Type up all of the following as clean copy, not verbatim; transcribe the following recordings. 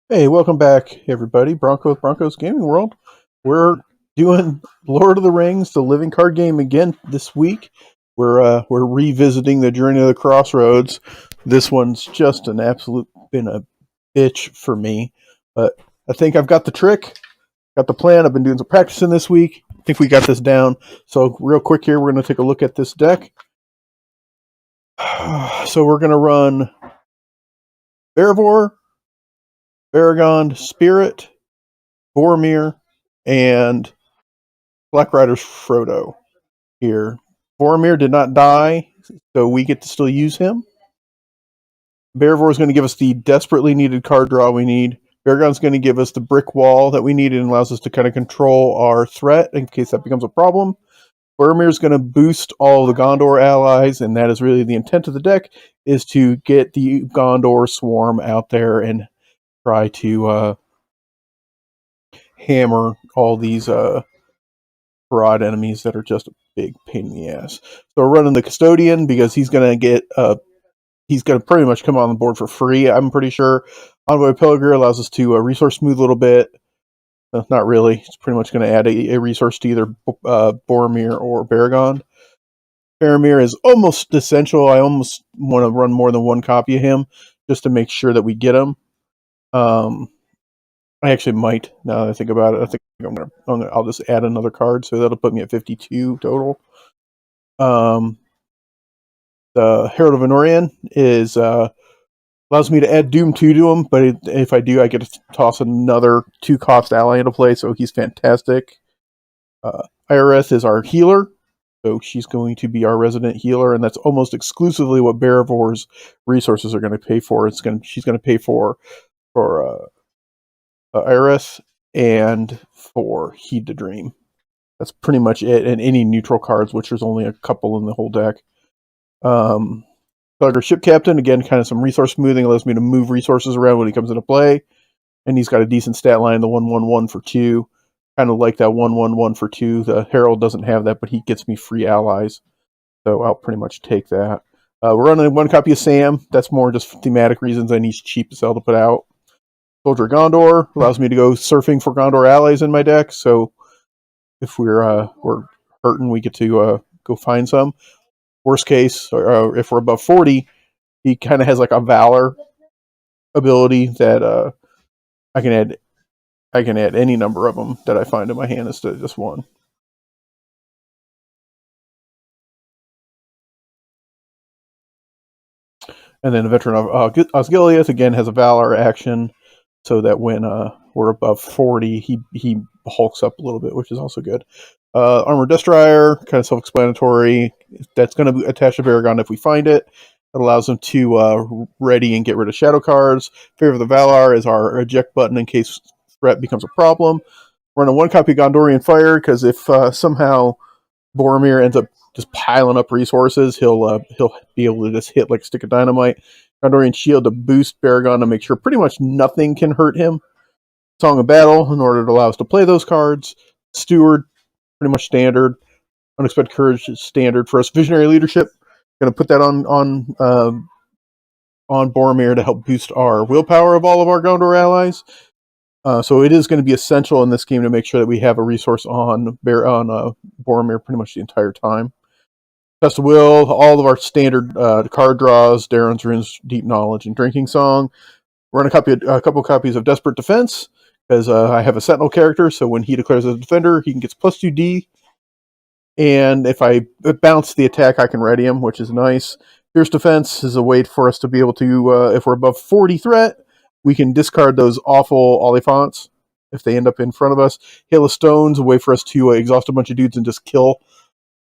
Hey, welcome back, everybody. Broncos Gaming World. We're doing Lord of the Rings, the living card game again this week. We're revisiting the Journey of the Crossroads. This one's just an absolute been a bitch for me, but I think I've got the trick, got the plan. I've been doing some practicing this week. I think we got this down. So real quick here, we're going to take a look at this deck. So we're going to run Erebor, Aragon, Spirit, Boromir, and Black Rider's Frodo here. Boromir did not die, so we get to still use him. Bearvor is going to give us the desperately needed card draw we need. Baragon's going to give us the brick wall that we need and allows us to kind of control our threat in case that becomes a problem. Boromir is going to boost all the Gondor allies, and that is really the intent of the deck, is to get the Gondor swarm out there and try to hammer all these broad enemies that are just a big pain in the ass. So we're running the Custodian because he's going to pretty much come on the board for free, I'm pretty sure. Envoy Pelagir allows us to resource smooth a little bit. Not really. It's pretty much going to add a resource to either Boromir or Baragon. Faramir is almost essential. I almost want to run more than one copy of him just to make sure that we get him. I actually might, now that I think about it. I think I'll just add another card, so that'll put me at 52 total. The Herald of Anorian is allows me to add Doom 2 to him, but if I do, I get to toss another 2-cost ally into play, so he's fantastic. Iris is our healer, so she's going to be our resident healer, and that's almost exclusively what Bearvor's resources are going to pay for. She's going to pay for Iris and for Heed to Dream. That's pretty much it, and any neutral cards, which there's only a couple in the whole deck. Thugger Ship Captain, again, kind of some resource smoothing, allows me to move resources around when he comes into play. And he's got a decent stat line, the 1/1/1 for 2. Kind of like that 1/1/1 for 2. The Herald doesn't have that, but he gets me free allies. So I'll pretty much take that. We're running one copy of Sam. That's more just thematic reasons, and he's cheap as hell to put out. Soldier Gondor allows me to go surfing for Gondor allies in my deck. So if we're hurting, we get to go find some. Worst case, if we're above 40, he kind of has like a Valor ability that I can add any number of them that I find in my hand instead of just one. And then the Veteran of Osgiliath again has a Valor action, so that when we're above 40, he hulks up a little bit, which is also good. Armored Destroyer, kind of self-explanatory. That's going to attach to Baragon if we find it. It allows him to ready and get rid of shadow cards. Favor of the Valar is our eject button in case threat becomes a problem. Run a one copy Gondorian Fire because if somehow Boromir ends up just piling up resources, he'll be able to just hit like a stick of dynamite. Gondorian Shield to boost Baragon to make sure pretty much nothing can hurt him. Song of Battle in order to allow us to play those cards. Steward, pretty much standard. Unexpected Courage is standard for us. Visionary Leadership, going to put that on Boromir to help boost our willpower of all of our Gondor allies. So it is going to be essential in this game to make sure that we have a resource on Boromir pretty much the entire time. Test of Will, all of our standard card draws, Darren's Runes, Deep Knowledge, and Drinking Song. Run a couple copies of Desperate Defense, because I have a Sentinel character, so when he declares as a defender, he can get plus 2D. And if I bounce the attack, I can ready him, which is nice. Fierce Defense is a way for us to be able to, if we're above 40 threat, we can discard those awful Oliphants if they end up in front of us. Hail of Stones, a way for us to exhaust a bunch of dudes and just kill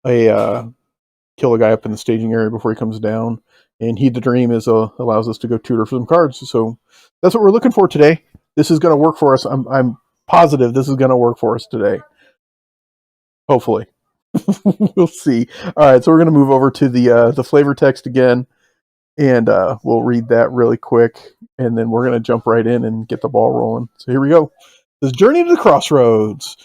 a guy up in the staging area before he comes down. And Heed the Dream allows us to go tutor for some cards. So that's what we're looking for today. This is going to work for us. I'm positive this is going to work for us today. Hopefully. We'll see. All right, so we're going to move over to the flavor text again, and we'll read that really quick, and then we're going to jump right in and get the ball rolling. So here we go. This Journey to the Crossroads.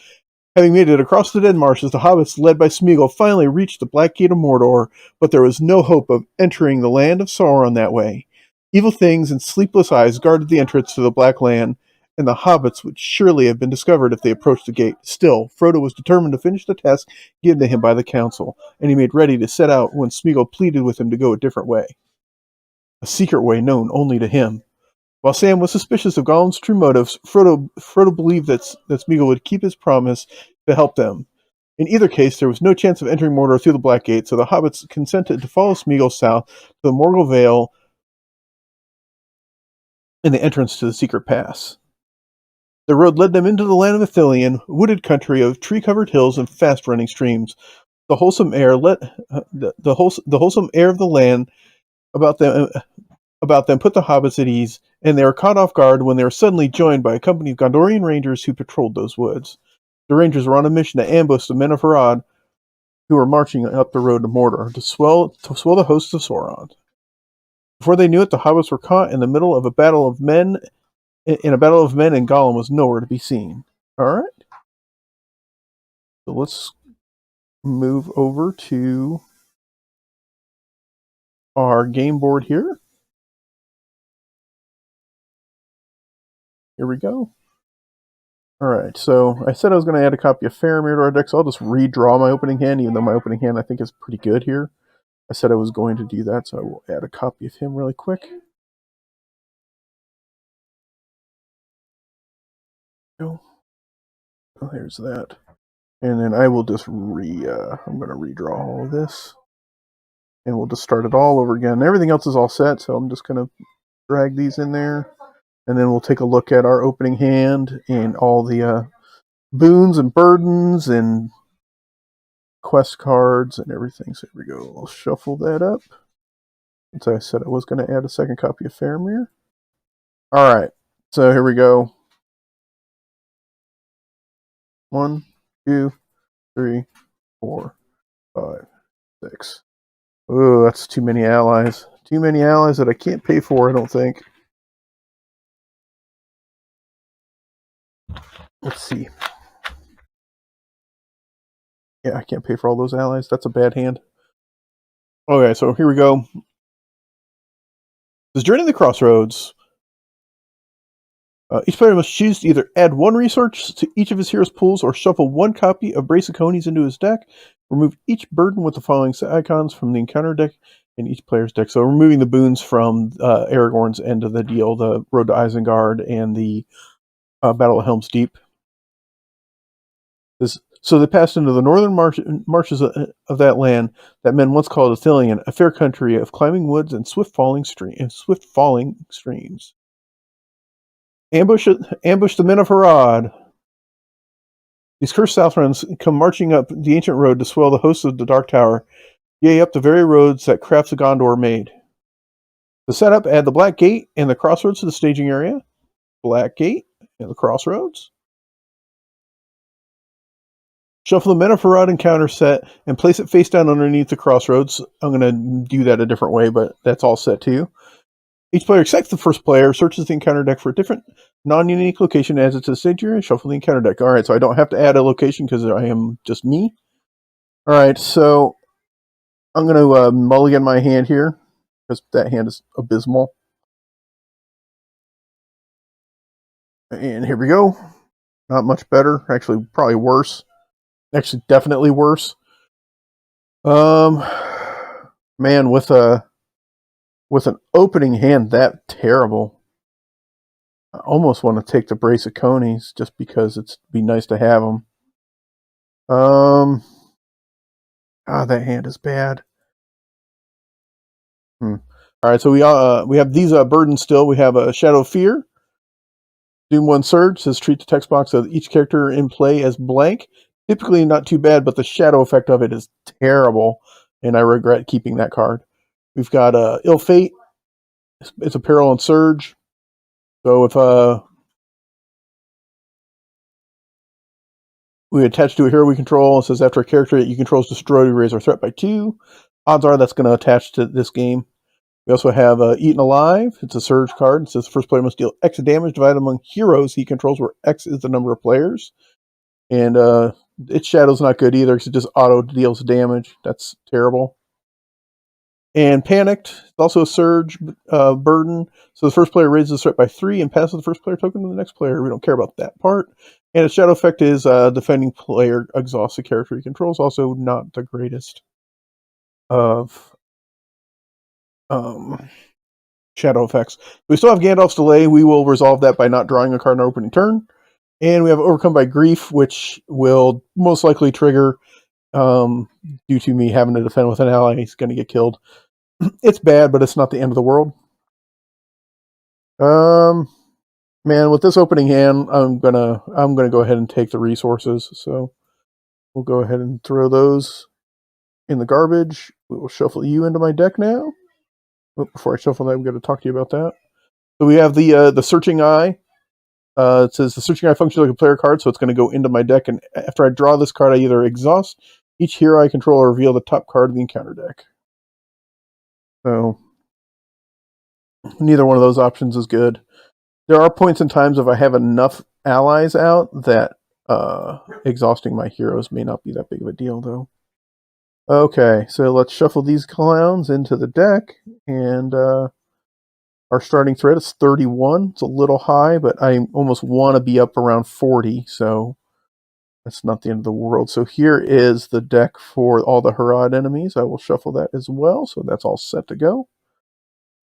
Having made it across the Dead Marshes, the hobbits, led by Smeagol, finally reached the Black Gate of Mordor, but there was no hope of entering the land of Sauron that way. Evil things and sleepless eyes guarded the entrance to the Black Land, and the hobbits would surely have been discovered if they approached the gate. Still, Frodo was determined to finish the task given to him by the council, and he made ready to set out when Smeagol pleaded with him to go a different way. A secret way known only to him. While Sam was suspicious of Gollum's true motives, Frodo believed that Smeagol would keep his promise to help them. In either case, there was no chance of entering Mordor through the Black Gate, so the hobbits consented to follow Smeagol south to the Morgul Vale and the entrance to the secret pass. The road led them into the land of Ithilien, wooded country of tree-covered hills and fast-running streams. The wholesome air the wholesome air of the land about them put the hobbits at ease, and they were caught off guard when they were suddenly joined by a company of Gondorian rangers who patrolled those woods. The rangers were on a mission to ambush the men of Harad, who were marching up the road to Mordor to swell the hosts of Sauron. Before they knew it, the hobbits were caught in the middle of a battle of men. And Gollum was nowhere to be seen. All right, so let's move over to our game board here. Here we go. All right, so I said I was going to add a copy of Faramir to our deck, so I'll just redraw my opening hand, even though my opening hand I think is pretty good here. I said I was going to do that, so I will add a copy of him really quick. Oh, there's that. And then I will just I'm going to redraw all of this. And we'll just start it all over again. Everything else is all set, so I'm just going to drag these in there. And then we'll take a look at our opening hand and all the boons and burdens and quest cards and everything. So here we go. I'll shuffle that up. As I said, I was going to add a second copy of Faramir. All right, so here we go. 1, 2, 3, 4, 5, 6. Oh, that's too many allies. Too many allies that I can't pay for, I don't think. Let's see. Yeah, I can't pay for all those allies. That's a bad hand. Okay, so here we go. This Journey to the Crossroads. Each player must choose to either add one resource to each of his hero's pools or shuffle one copy of Brace of Conies into his deck. Remove each burden with the following icons from the encounter deck in each player's deck. So removing the boons from Aragorn's end of the deal, the Road to Isengard and the Battle of Helm's Deep. So they passed into the northern marshes of that land that men once called Ithilien, a fair country of climbing woods and swift falling streams. Ambush the men of Harad. These cursed Southrons come marching up the ancient road to swell the hosts of the Dark Tower, yea, up the very roads that crafts of Gondor made. To set up, add the Black Gate and the Crossroads to the staging area. Black Gate and the Crossroads. Shuffle the Men of Harad encounter set and place it face down underneath the Crossroads. I'm going to do that a different way, but that's all set too. Each player except the first player searches the encounter deck for a different non-unique location, adds it to the stage area, and shuffle the encounter deck. Alright, so I don't have to add a location because I am just me. Alright, so I'm going to mulligan my hand here because that hand is abysmal. And here we go. Not much better. Actually, probably worse. Actually, definitely worse. Man, with an opening hand that terrible, I almost want to take the Brace of Conies just because it'd be nice to have them. That hand is bad. All right, so we have these burdens still. We have a Shadow of Fear. Doom 1 Surge says treat the text box of each character in play as blank. Typically not too bad, but the shadow effect of it is terrible, and I regret keeping that card. We've got Ill Fate. It's a Peril and Surge. So if we attach to a hero we control, it says after a character that you control is destroyed, we raise our threat by 2. Odds are that's going to attach to this game. We also have Eaten Alive. It's a Surge card. It says first player must deal X damage divided among heroes he controls, where X is the number of players. And its Shadow's not good either because it just auto deals damage. That's terrible. And Panicked is also a surge burden. So the first player raises the threat by 3 and passes the first player token to the next player. We don't care about that part. And its shadow effect is defending player exhausts the character he controls. Also not the greatest of shadow effects. We still have Gandalf's Delay. We will resolve that by not drawing a card in our opening turn. And we have Overcome by Grief, which will most likely trigger due to me having to defend with an ally. He's going to get killed. It's bad, but it's not the end of the world. Man, with this opening hand, I'm gonna go ahead and take the resources. So we'll go ahead and throw those in the garbage. We will shuffle you into my deck now. Oh, before I shuffle that, I'm going to talk to you about that. So we have the Searching Eye. It says the Searching Eye functions like a player card, so it's going to go into my deck. And after I draw this card, I either exhaust each hero I control or reveal the top card of the encounter deck. So neither one of those options is good. There are points in times if I have enough allies out that exhausting my heroes may not be that big of a deal, though. Okay, so let's shuffle these clowns into the deck, and our starting threat is 31. It's a little high, but I almost want to be up around 40, so that's not the end of the world. So here is the deck for all the Harad enemies. I will shuffle that as well, so that's all set to go.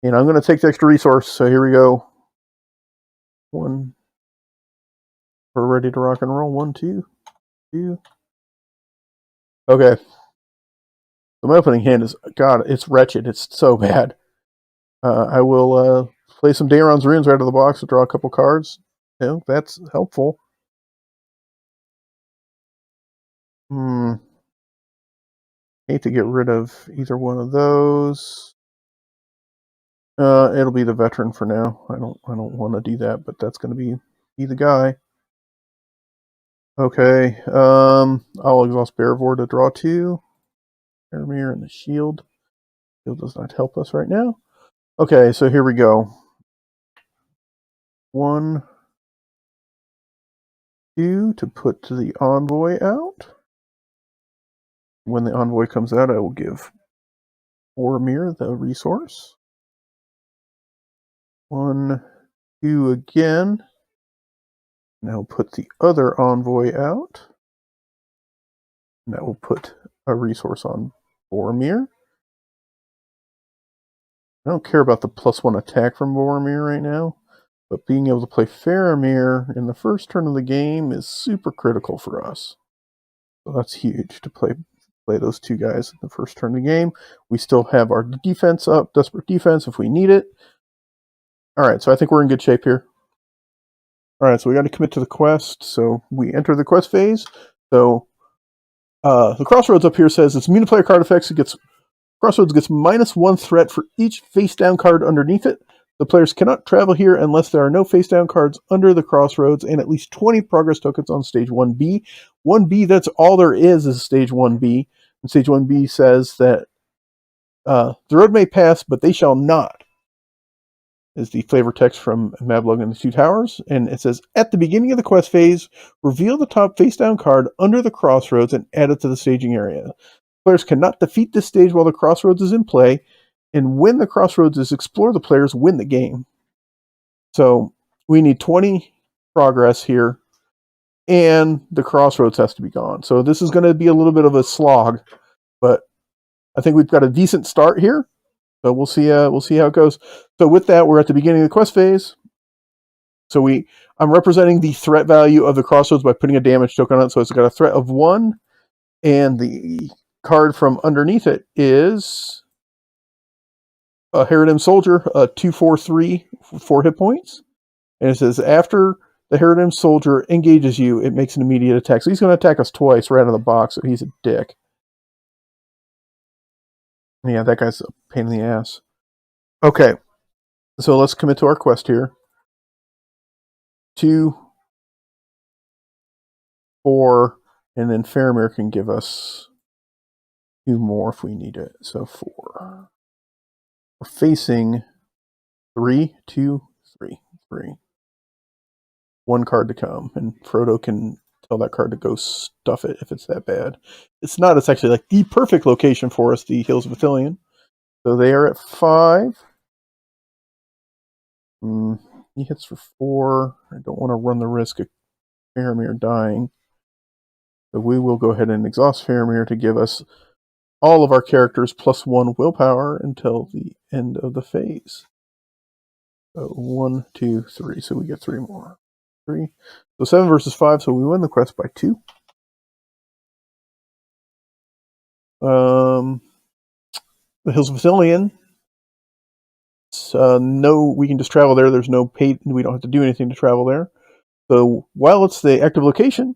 And I'm going to take the extra resource, so here we go. One. We're ready to rock and roll. 1, 2, 2. Okay. So my opening hand is, God, it's wretched. It's so bad. I will play some Daeron's Runes right out of the box to draw a couple cards. You know, that's helpful. Hate to get rid of either one of those. It'll be the veteran for now. I don't want to do that, but that's going to be the guy. Okay. I'll exhaust Bearvor to draw 2. Faramir and the shield. Shield does not help us right now. Okay, so here we go. 1, 2 to put the envoy out. When the envoy comes out, I will give Faramir the resource. 1, 2 again. Now put the other envoy out. And that will put a resource on Boromir. I don't care about the +1 attack from Boromir right now, but being able to play Faramir in the first turn of the game is super critical for us. So that's huge to play those two guys in the first turn of the game. We still have our defense up, desperate defense if we need it. All right, so I think we're in good shape here. All right, so we got to commit to the quest. So we enter the quest phase. So the Crossroads up here says it's immune to player card effects. Crossroads gets -1 threat for each face-down card underneath it. The players cannot travel here unless there are no face-down cards under the Crossroads and at least 20 progress tokens on Stage 1B. 1B, that's all there is Stage 1B. And Stage 1B says that the road may pass, but they shall not, is the flavor text from Mablung and the Two Towers. And it says, at the beginning of the quest phase, reveal the top face-down card under the Crossroads and add it to the staging area. Players cannot defeat this stage while the Crossroads is in play, and when the Crossroads is explored, the players win the game. So we need 20 progress here, and the Crossroads has to be gone. So this is going to be a little bit of a slog, but I think we've got a decent start here. So we'll see how it goes. So with that, we're at the beginning of the quest phase. So I'm representing the threat value of the Crossroads by putting a damage token on it. So it's got a threat of 1, and the card from underneath it is a Harridan Soldier, a 2/4/3, 4 hit points. And it says after the Harridan Soldier engages you, it makes an immediate attack. So he's going to attack us twice right out of the box, so he's a dick. Yeah, that guy's a pain in the ass. Okay, so let's commit to our quest here. 2, 4, and then Faramir can give us 2 more if we need it. So 4. We're facing 3, 2, 3, 3. 1 card to come, and Frodo can tell that card to go stuff it if it's that bad. It's not. It's actually like the perfect location for us, the Hills of Ithilien. So they are at 5. He hits for 4. I don't want to run the risk of Faramir dying. So we will go ahead and exhaust Faramir to give us all of our characters +1 willpower until the end of the phase. So 1, 2, 3. So we get 3 more. 3. So 7 versus 5. So we win the quest by 2. The Hills of Ithilien. No, we can just travel there. There's no paid. We don't have to do anything to travel there. So while it's the active location,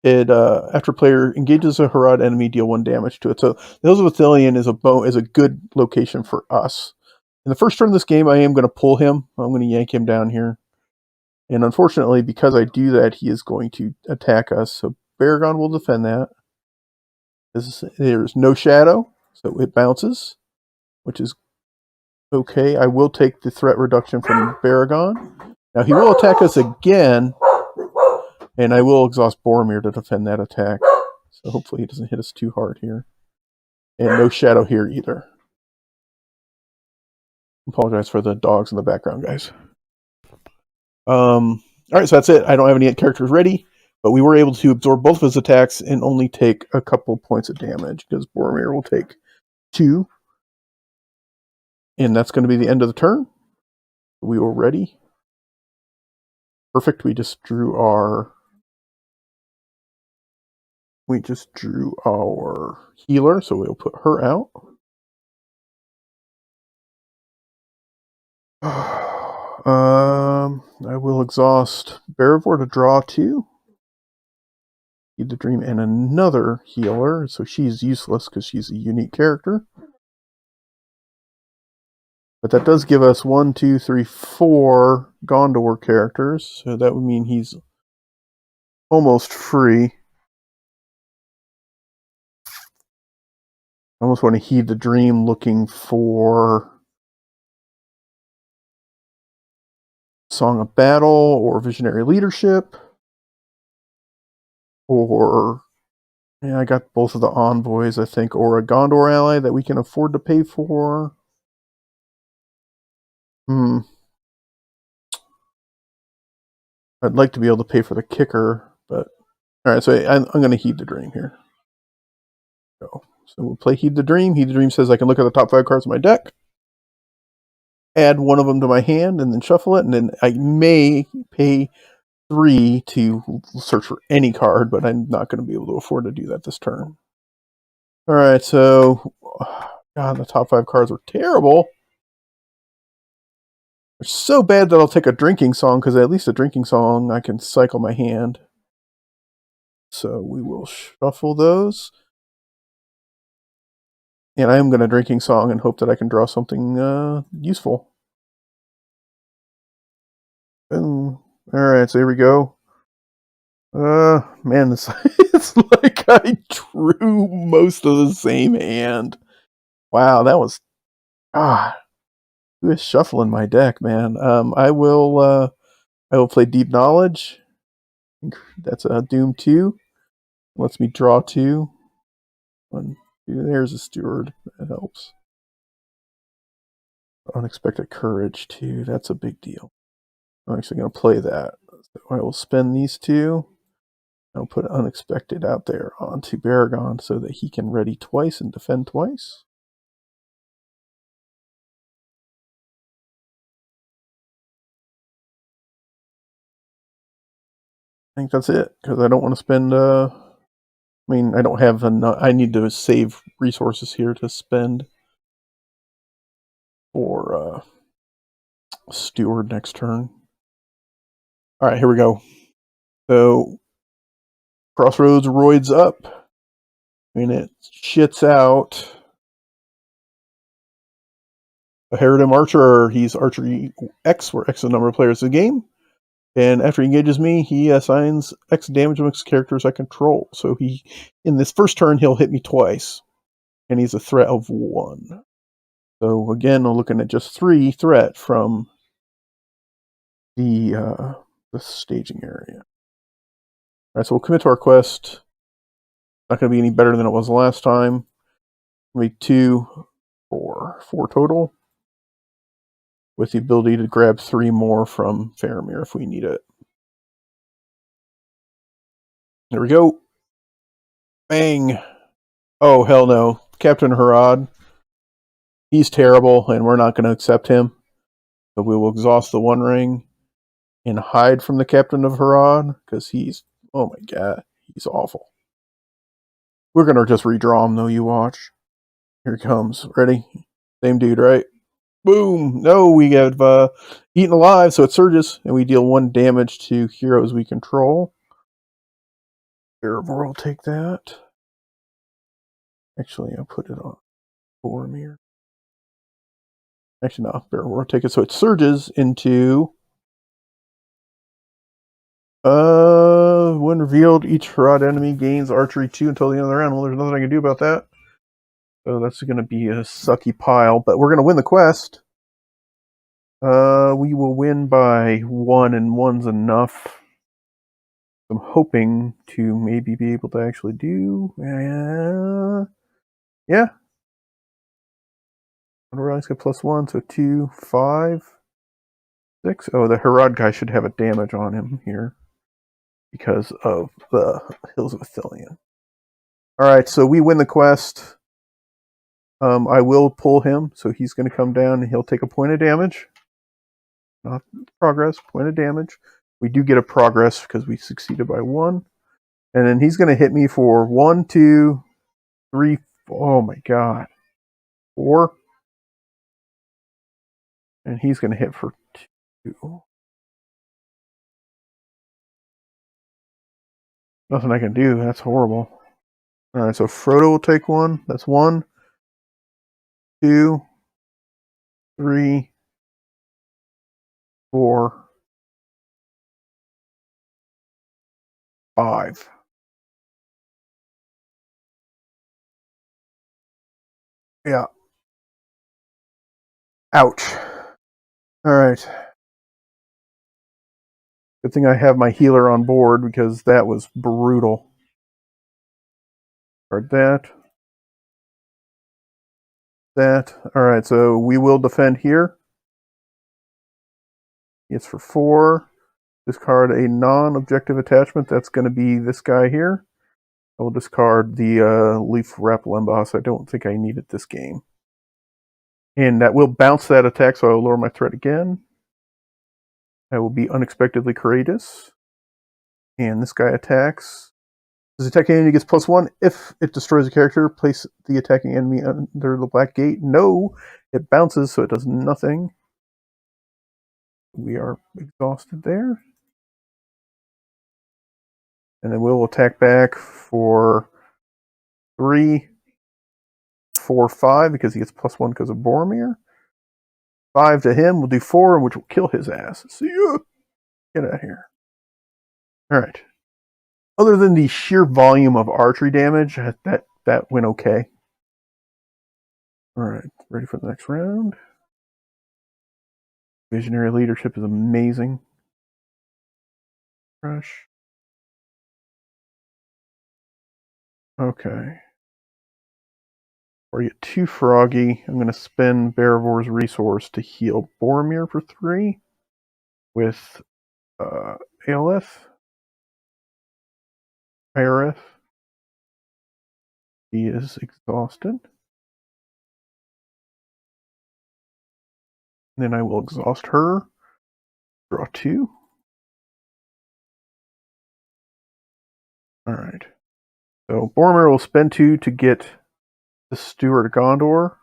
it after player engages a Harad enemy, deal 1 damage to it. So the Hills of Ithilien is a good location for us. In the first turn of this game, I am going to pull him. I'm going to yank him down here. And unfortunately, because I do that, he is going to attack us. So Baragon will defend that. There's no shadow, so it bounces, which is okay. I will take the threat reduction from Baragon. Now he will attack us again, and I will exhaust Boromir to defend that attack. So hopefully he doesn't hit us too hard here. And no shadow here either. Apologize for the dogs in the background, guys. Alright, so that's it. I don't have any characters ready, but we were able to absorb both of his attacks and only take a couple points of damage, because Boromir will take 2. And that's going to be the end of the turn. We were ready. Perfect. We just drew our healer, so we'll put her out. I will exhaust Barivor to draw 2. Heed the Dream and another healer, so she's useless because she's a unique character. But that does give us 1, 2, 3, 4 Gondor characters, so that would mean he's almost free. I almost want to heed the Dream looking for Song of Battle or Visionary Leadership. Or, yeah, I got both of the envoys, I think, or a Gondor ally that we can afford to pay for. I'd like to be able to pay for the kicker, but alright, so I'm going to heed the Dream here. So we'll play Heed the Dream. Heed the Dream says I can look at the top 5 cards of my deck, add one of them to my hand, and then shuffle it, and then I may pay 3 to search for any card, but I'm not going to be able to afford to do that this turn. Alright, so God, the top 5 cards are terrible. They're so bad that I'll take a Drinking Song, because at least a Drinking Song I can cycle my hand. So we will shuffle those. And I am going to Drinking Song and hope that I can draw something useful. Boom. Alright, so here we go. Man, it's like I drew most of the same hand. Wow, that was... who is shuffling my deck, man? I will play Deep Knowledge. That's a Doom 2. Lets me draw 2. 1, 2. There's a Steward. That helps. Unexpected Courage 2. That's a big deal. I'm actually going to play that. So I will spend these 2. I'll put Unexpected out there onto Baragon so that he can ready twice and defend twice. I think that's it, because I don't want to spend, I mean, I don't have enough, I need to save resources here to spend for Steward next turn. Alright, here we go. So, Crossroads roids up, and it shits out a Herodom Archer. He's Archery X, where X is the number of players in the game. And after he engages me, he assigns X damage amongst characters I control. So in this first turn, he'll hit me twice. And he's a threat of 1. So again, we're looking at just 3 threat from the staging area. Alright, so we'll commit to our quest. Not going to be any better than it was the last time. Maybe 2, 4. 4. 4 total. With the ability to grab 3 more from Faramir if we need it. There we go. Bang. Oh, hell no. Captain Harad. He's terrible, and we're not going to accept him. So we will exhaust the 1 ring and hide from the Captain of Harad, because he's, oh my god, he's awful. We're going to just redraw him, though, you watch. Here he comes. Ready? Same dude, right? Boom! No, we have eaten alive, so it surges, and we deal 1 damage to heroes we control. Erebor will take that. Actually, I'll put it on Boromir. Actually, no, Erebor will take it, so it surges into... when revealed, each Harad enemy gains archery 2 until the end of the round. Well, there's nothing I can do about that. So that's going to be a sucky pile, but we're going to win the quest. We will win by 1, and 1's enough. I'm hoping to maybe be able to actually do... yeah. Rise get +1, so 2, 5, 6. Oh, the Harad guy should have a damage on him here because of the Hills of Ithilien. Alright, so we win the quest. I will pull him, so he's going to come down and he'll take a point of damage. Not progress, point of damage. We do get a progress because we succeeded by 1. And then he's going to hit me for 1, 2, 3, oh my god, 4. And he's going to hit for 2. Nothing I can do, that's horrible. Alright, so Frodo will take 1. That's 1, 2, 3, 4, 5. Yeah. Ouch. Alright. Good thing I have my healer on board because that was brutal. Guard that. That. Alright, so we will defend here. It's for 4. Discard a non-objective attachment. That's going to be this guy here. I will discard the Leaf Rappel Emboss. I don't think I need it this game. And that will bounce that attack, so I will lower my threat again. I will be unexpectedly courageous. And this guy attacks. This attacking enemy gets +1. If it destroys a character, place the attacking enemy under the black gate. No, it bounces, so it does nothing. We are exhausted there. And then we'll attack back for 3, 4, 5, because he gets +1 because of Boromir. 5 to him. We'll do 4, which will kill his ass. See ya! Get out of here. Alright. Other than the sheer volume of archery damage, that went okay. Alright, ready for the next round. Visionary leadership is amazing. Crush. Okay. Before I get too froggy, I'm going to spend Berevor's resource to heal Boromir for 3 with ALS, IRF. He is exhausted. Then I will exhaust her. Draw 2. Alright. So Boromir will spend 2 to get the Steward of Gondor.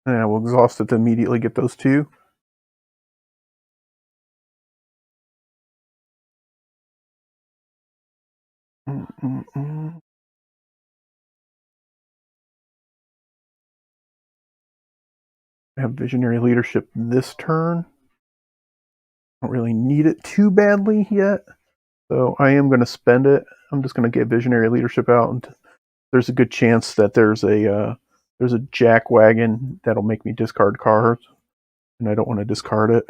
And I will exhaust it to immediately get those 2. I have Visionary Leadership this turn. Don't really need it too badly yet. So I am going to spend it. I'm just going to get Visionary Leadership out. And there's a good chance that there's a jack wagon that'll make me discard cards. And I don't want to discard it.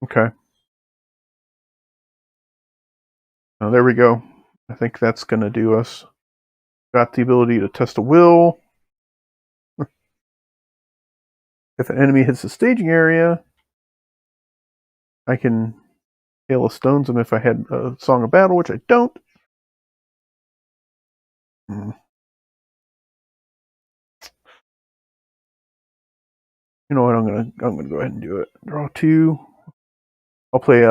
Okay. Oh, there we go. I think that's going to do us. Got the ability to test a will. If an enemy hits the staging area, I can hail of stones them if I had a Song of Battle, which I don't. You know what? I'm gonna go ahead and do it. Draw 2. I'll play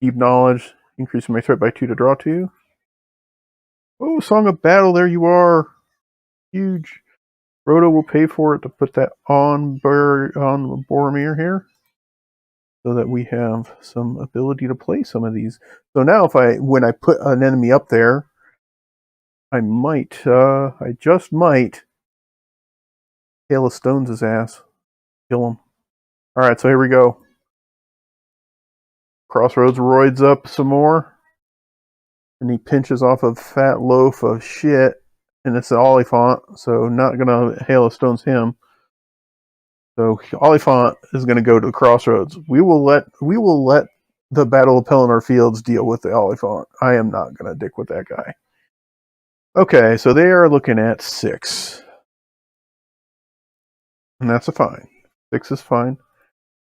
Deep Knowledge, increasing my threat by 2 to draw 2. Oh, Song of Battle, there you are. Huge. Rhoda will pay for it to put that on Boromir here, so that we have some ability to play some of these. So now when I put an enemy up there, I just might Hail of Stones his ass. Kill him. Alright, so here we go. Crossroads roids up some more. And he pinches off a fat loaf of shit. And it's an Oliphant, so not gonna Hail of Stones him. So Oliphant is gonna go to the Crossroads. We will let the Battle of Pelennor Fields deal with the Oliphant. I am not gonna dick with that guy. Okay, so they are looking at 6. And that's a fine. 6 is fine.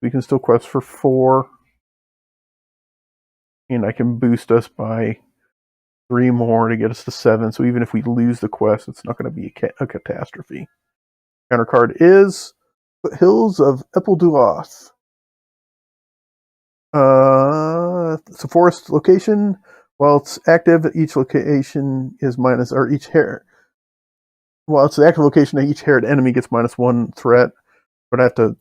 We can still quest for 4. And I can boost us by 3 more to get us to 7. So even if we lose the quest, it's not going to be a catastrophe. Counter card is Hills of Epelduoth. It's a forest location. While it's active, each location is minus, or each hair. While it's an active location, each haired enemy gets -1 threat. But I have to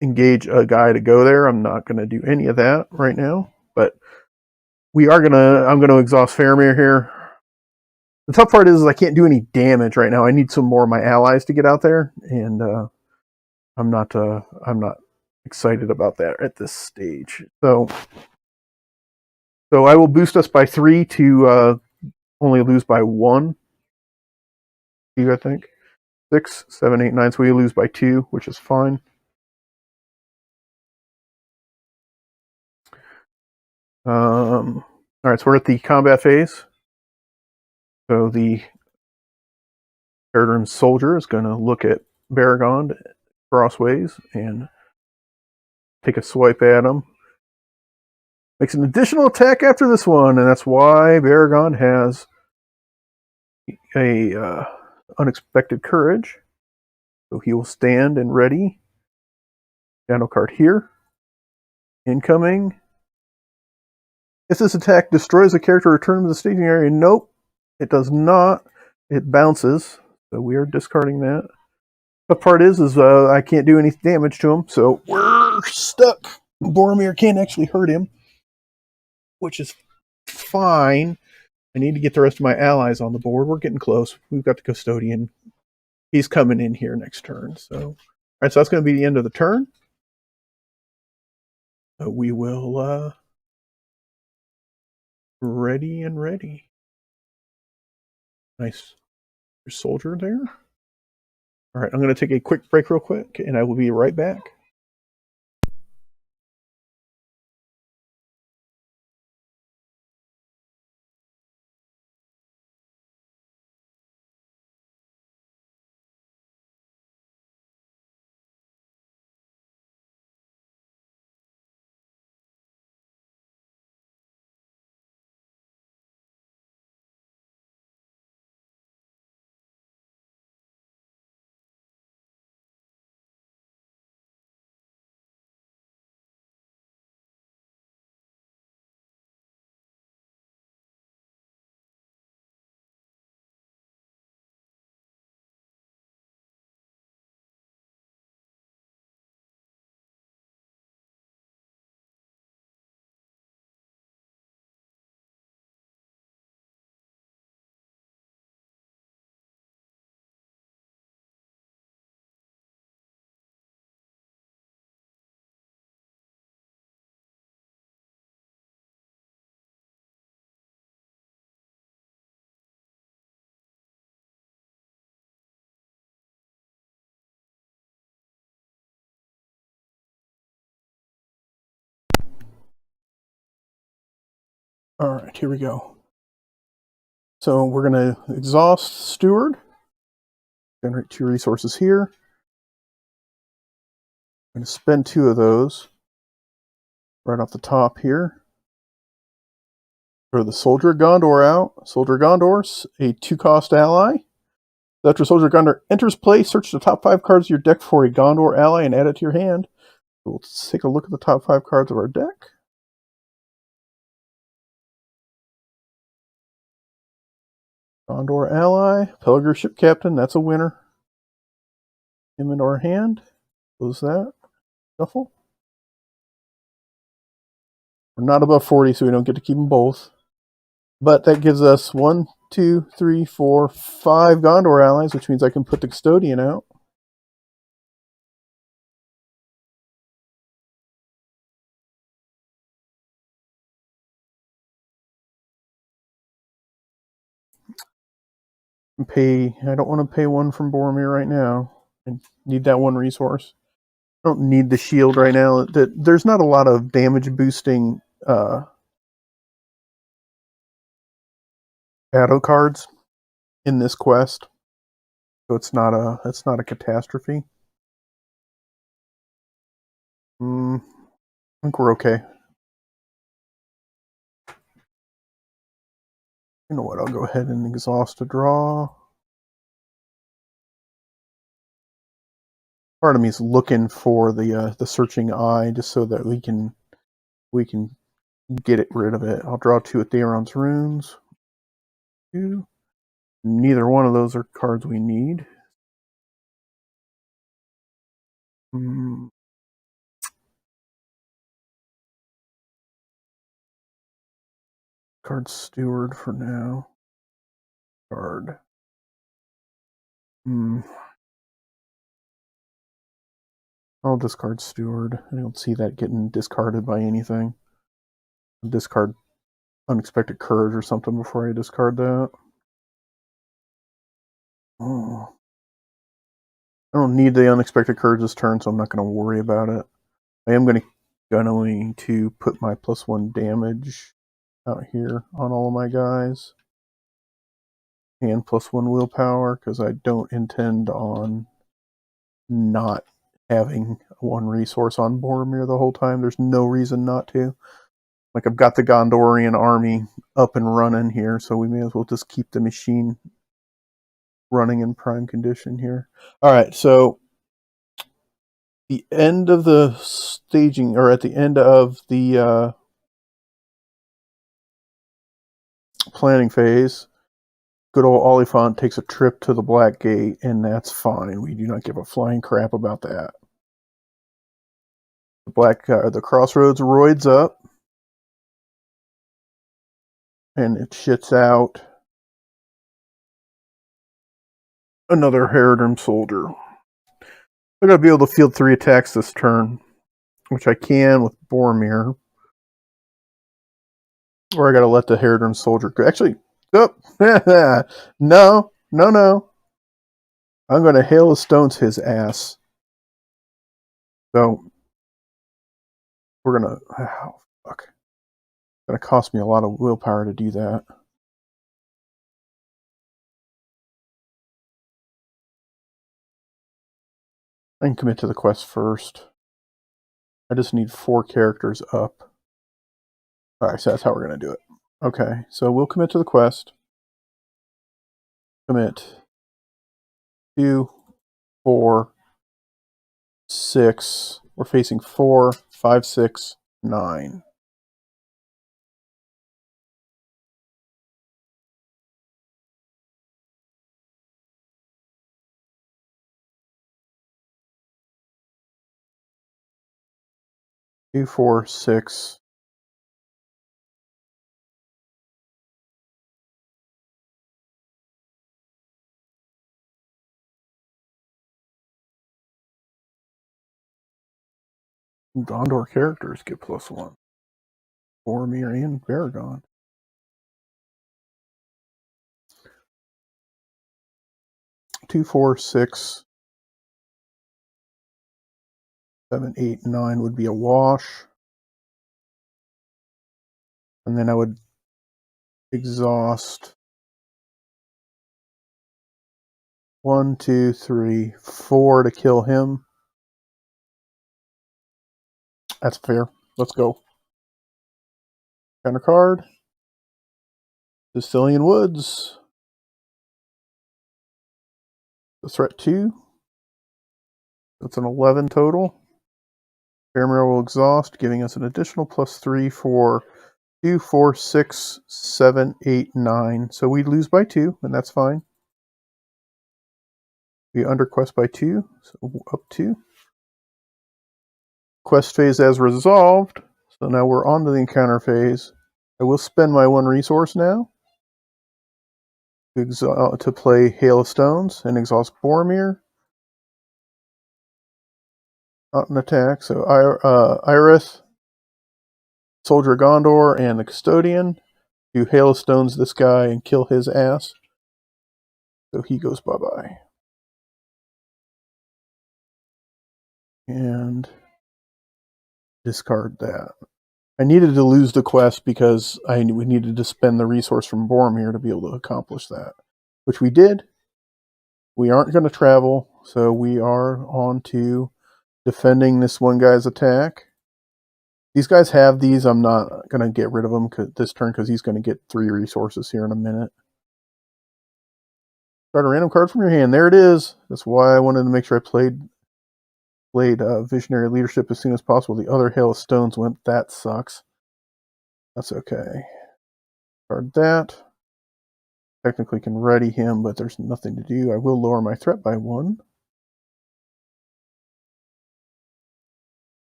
engage a guy to go there. I'm not going to do any of that right now. But I'm gonna exhaust Faramir here. The tough part is I can't do any damage right now. I need some more of my allies to get out there, and I'm not excited about that at this stage. So I will boost us by 3 to only lose by 1. I think 6, 7, 8, 9. So we lose by 2, which is fine. All right, so we're at the combat phase. So the Eredrim soldier is going to look at Baragon crossways and take a swipe at him. Makes an additional attack after this one, and that's why Baragon has a unexpected courage. So he will stand and ready. Shadow card here. Incoming. If this attack destroys a character, return to the staging area. Nope, it does not. It bounces. So we are discarding that. The part is I can't do any damage to him, so we're stuck. Boromir can't actually hurt him, which is fine. I need to get the rest of my allies on the board. We're getting close. We've got the Custodian. He's coming in here next turn. So, all right, so that's going to be the end of the turn. We will ready and ready. Nice soldier there. All right, I'm going to take a quick break real quick, and I will be right back. All right, here we go. So we're going to exhaust steward, generate 2 resources here. I'm going to spend 2 of those right off the top here. Throw the Soldier of Gondor out. Soldier of Gondor's a 2-cost ally. After Soldier of Gondor enters play, search the top 5 cards of your deck for a Gondor ally and add it to your hand. We'll take a look at the top 5 cards of our deck. Gondor ally, Pelagr Ship Captain, that's a winner. Him into our hand. Close that. Shuffle. We're not above 40, so we don't get to keep them both. But that gives us 1, 2, 3, 4, 5 Gondor allies, which means I can put the Custodian out. I don't want to pay 1 from Boromir right now. I need that 1 resource. I don't need the shield right now. There's not a lot of damage boosting battle cards in this quest, so it's not a catastrophe. I think we're okay. You know what? I'll go ahead and exhaust a draw. Part of me is looking for the searching eye, just so that we can get rid of it. I'll draw 2 of Theron's runes. 2. Neither one of those are cards we need. Card Steward for now. Card. I'll discard Steward. I don't see that getting discarded by anything. I'll discard Unexpected Courage or something before I discard that. Oh. I don't need the Unexpected Courage this turn, so I'm not going to worry about it. I am going to put my +1 damage out here on all of my guys. And +1 willpower, because I don't intend on not having 1 resource on Boromir the whole time. There's no reason not to. Like, I've got the Gondorian army up and running here, so we may as well just keep the machine running in prime condition here. Alright, so the end of the staging, or at the end of the planning phase, good old Oliphant takes a trip to the Black Gate, and that's fine. We do not give a flying crap about that. The Crossroads roids up, and it shits out another Haradrim soldier. I'm going to be able to field 3 attacks this turn, which I can with Boromir. Or I got to let the Haradrim soldier go. Actually, oh, no. I'm going to Hail of Stones his ass. So, we're going to... Oh, fuck. It's going to cost me a lot of willpower to do that. I can commit to the quest first. I just need 4 characters up. Alright, so that's how we're going to do it. Okay, so we'll commit to the quest. Commit 2, 4, 6. We're facing 4, 5, 6, 9. Two, 4, 6. Gondor characters get +1. Boromir and Baragon. 2, 4, 6, 7, 8, 9 would be a wash. And then I would exhaust 1, 2, 3, 4 to kill him. That's fair. Let's go. Counter card. Sicilian Woods. The threat 2. That's an 11 total. Fairmere will exhaust, giving us an additional +3 for 2, 4, 6, 7, 8, 9. So we lose by 2, and that's fine. We underquest by 2, so up 2. Quest phase as resolved. So now we're on to the encounter phase. I will spend my 1 resource now to play Hail of Stones and exhaust Boromir. Not an attack. So Iris, Soldier Gondor, and the Custodian do Hail of Stones this guy and kill his ass. So he goes bye-bye. And discard that. I needed to lose the quest because we needed to spend the resource from Boromir to be able to accomplish that, which we did. We aren't going to travel, so we are on to defending this one guy's attack. These guys have these. I'm not going to get rid of them this turn because he's going to get 3 resources here in a minute. Start a random card from your hand. There it is. That's why I wanted to make sure I played Visionary Leadership as soon as possible. The other Hail of Stones went. That sucks. That's okay. Card that. Technically can ready him, but there's nothing to do. I will lower my threat by 1.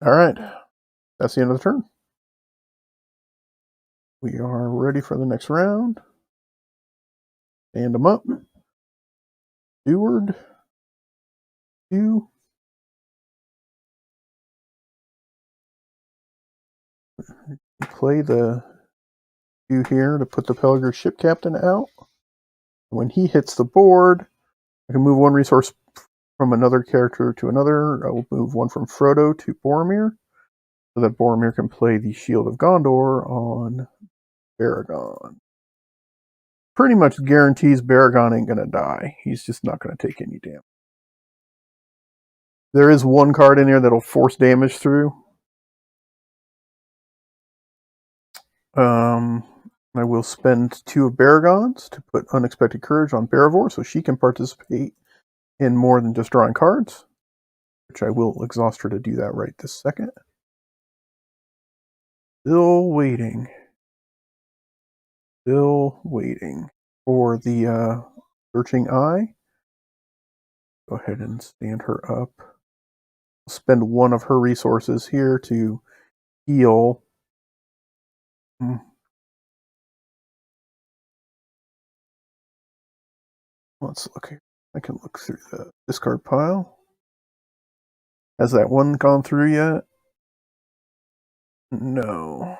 Alright. That's the end of the turn. We are ready for the next round. Stand them up. Steward. 2. Play the 2 here to put the Pelgrim Ship Captain out. When he hits the board, I can move 1 resource from another character to another. I will move 1 from Frodo to Boromir, so that Boromir can play the Shield of Gondor on Baragon. Pretty much guarantees Baragon ain't going to die. He's just not going to take any damage. There is 1 card in here that'll force damage through. I will spend 2 of Baragons to put Unexpected Courage on Barivor so she can participate in more than just drawing cards, which I will exhaust her to do that right this second. Still waiting for the Searching Eye. Go ahead and stand her up. Spend 1 of her resources here to heal. Let's look here. I can look through the discard pile. Has that 1 gone through yet? No.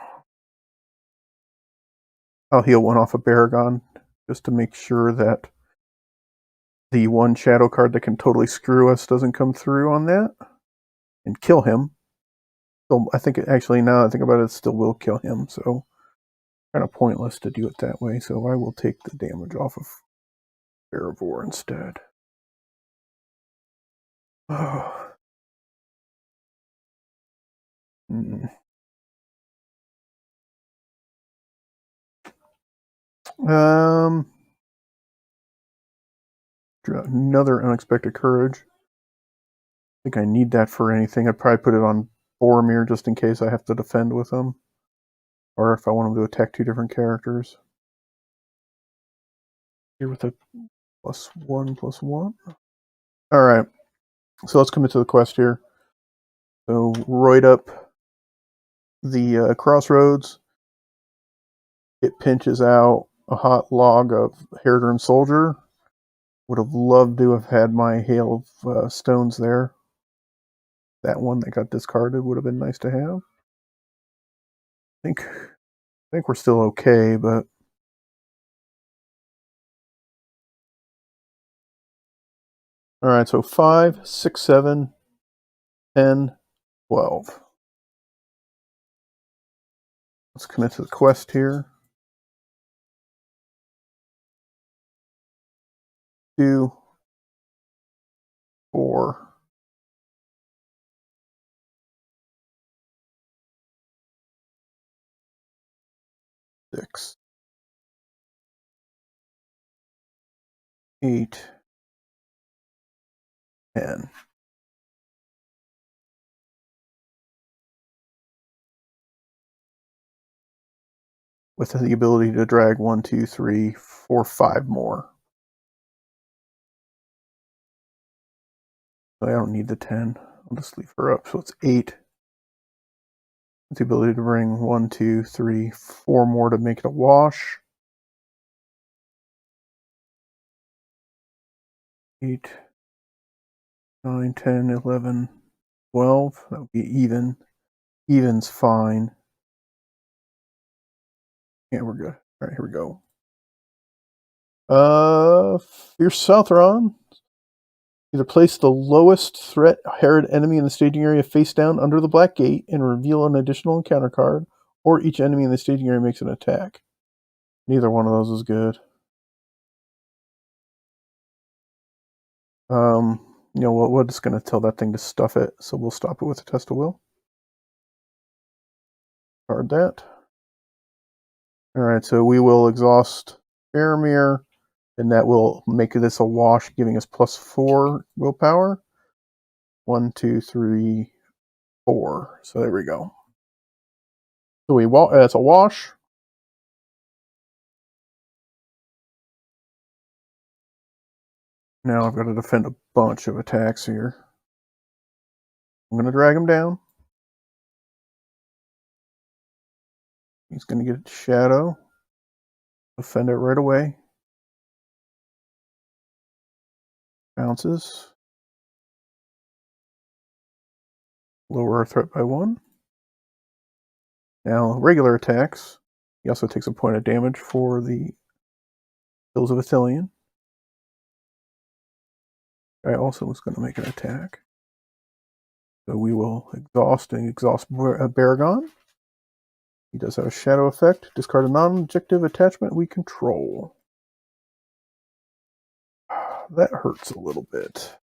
I'll heal 1 off of Baragon just to make sure that the 1 shadow card that can totally screw us doesn't come through on that and kill him. So I think actually, now that I think about it, it still will kill him. So kind of pointless to do it that way. So I will take the damage off of Barivor instead. Oh. Another Unexpected Courage. I think I need that for anything. I'd probably put it on Boromir just in case I have to defend with him. Or if I want him to attack 2 different characters. Here with a +1/+1. Alright. So let's commit to the quest here. So roid up the Crossroads. It pinches out a hot log of Hair-Turned Soldier. Would have loved to have had my Hail of Stones there. That 1 that got discarded would have been nice to have. I think we're still okay, but alright, so 5, 6, 7, 10, 12. Let's commit to the quest here. 2, 4. 6. 8. 10. With the ability to drag 1, 2, 3, 4, 5 more. So I don't need the 10. I'll just leave her up. So it's 8. With the ability to bring 1, 2, 3, 4 more to make it a wash. 8, 9, 10, 11, 12. That would be even. Even's fine. Yeah, we're good. All right, here we go. Fierce Southron. Either place the lowest threat Herod enemy in the staging area face down under the black gate and reveal an additional encounter card, or each enemy in the staging area makes an attack. Neither one of those is good. You know what? We're just going to tell that thing to stuff it, so we'll stop it with a test of will. Card that. Alright, so we will exhaust Faramir, and that will make this a wash, giving us +4 willpower. 1, 2, 3, 4. So there we go. So it's a wash. Now I've got to defend a bunch of attacks here. I'm going to drag him down. He's going to get Shadow. Defend it right away. Bounces. Lower our threat by 1. Now, regular attacks. He also takes a point of damage for the Hills of Ithilien. I also was going to make an attack. So we will exhaust Baragon. He does have a shadow effect. Discard a non-objective attachment we control. That hurts a little bit.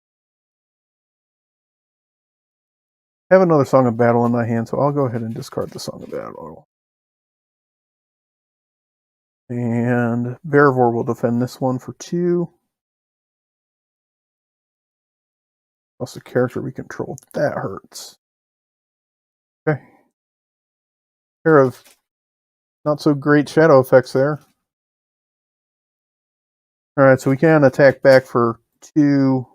I have another Song of Battle in my hand, so I'll go ahead and discard the Song of Battle. And Bearvor will defend this one for 2. Plus the character we control. That hurts. Okay. Pair of not so great shadow effects there. Alright, so we can attack back for 2,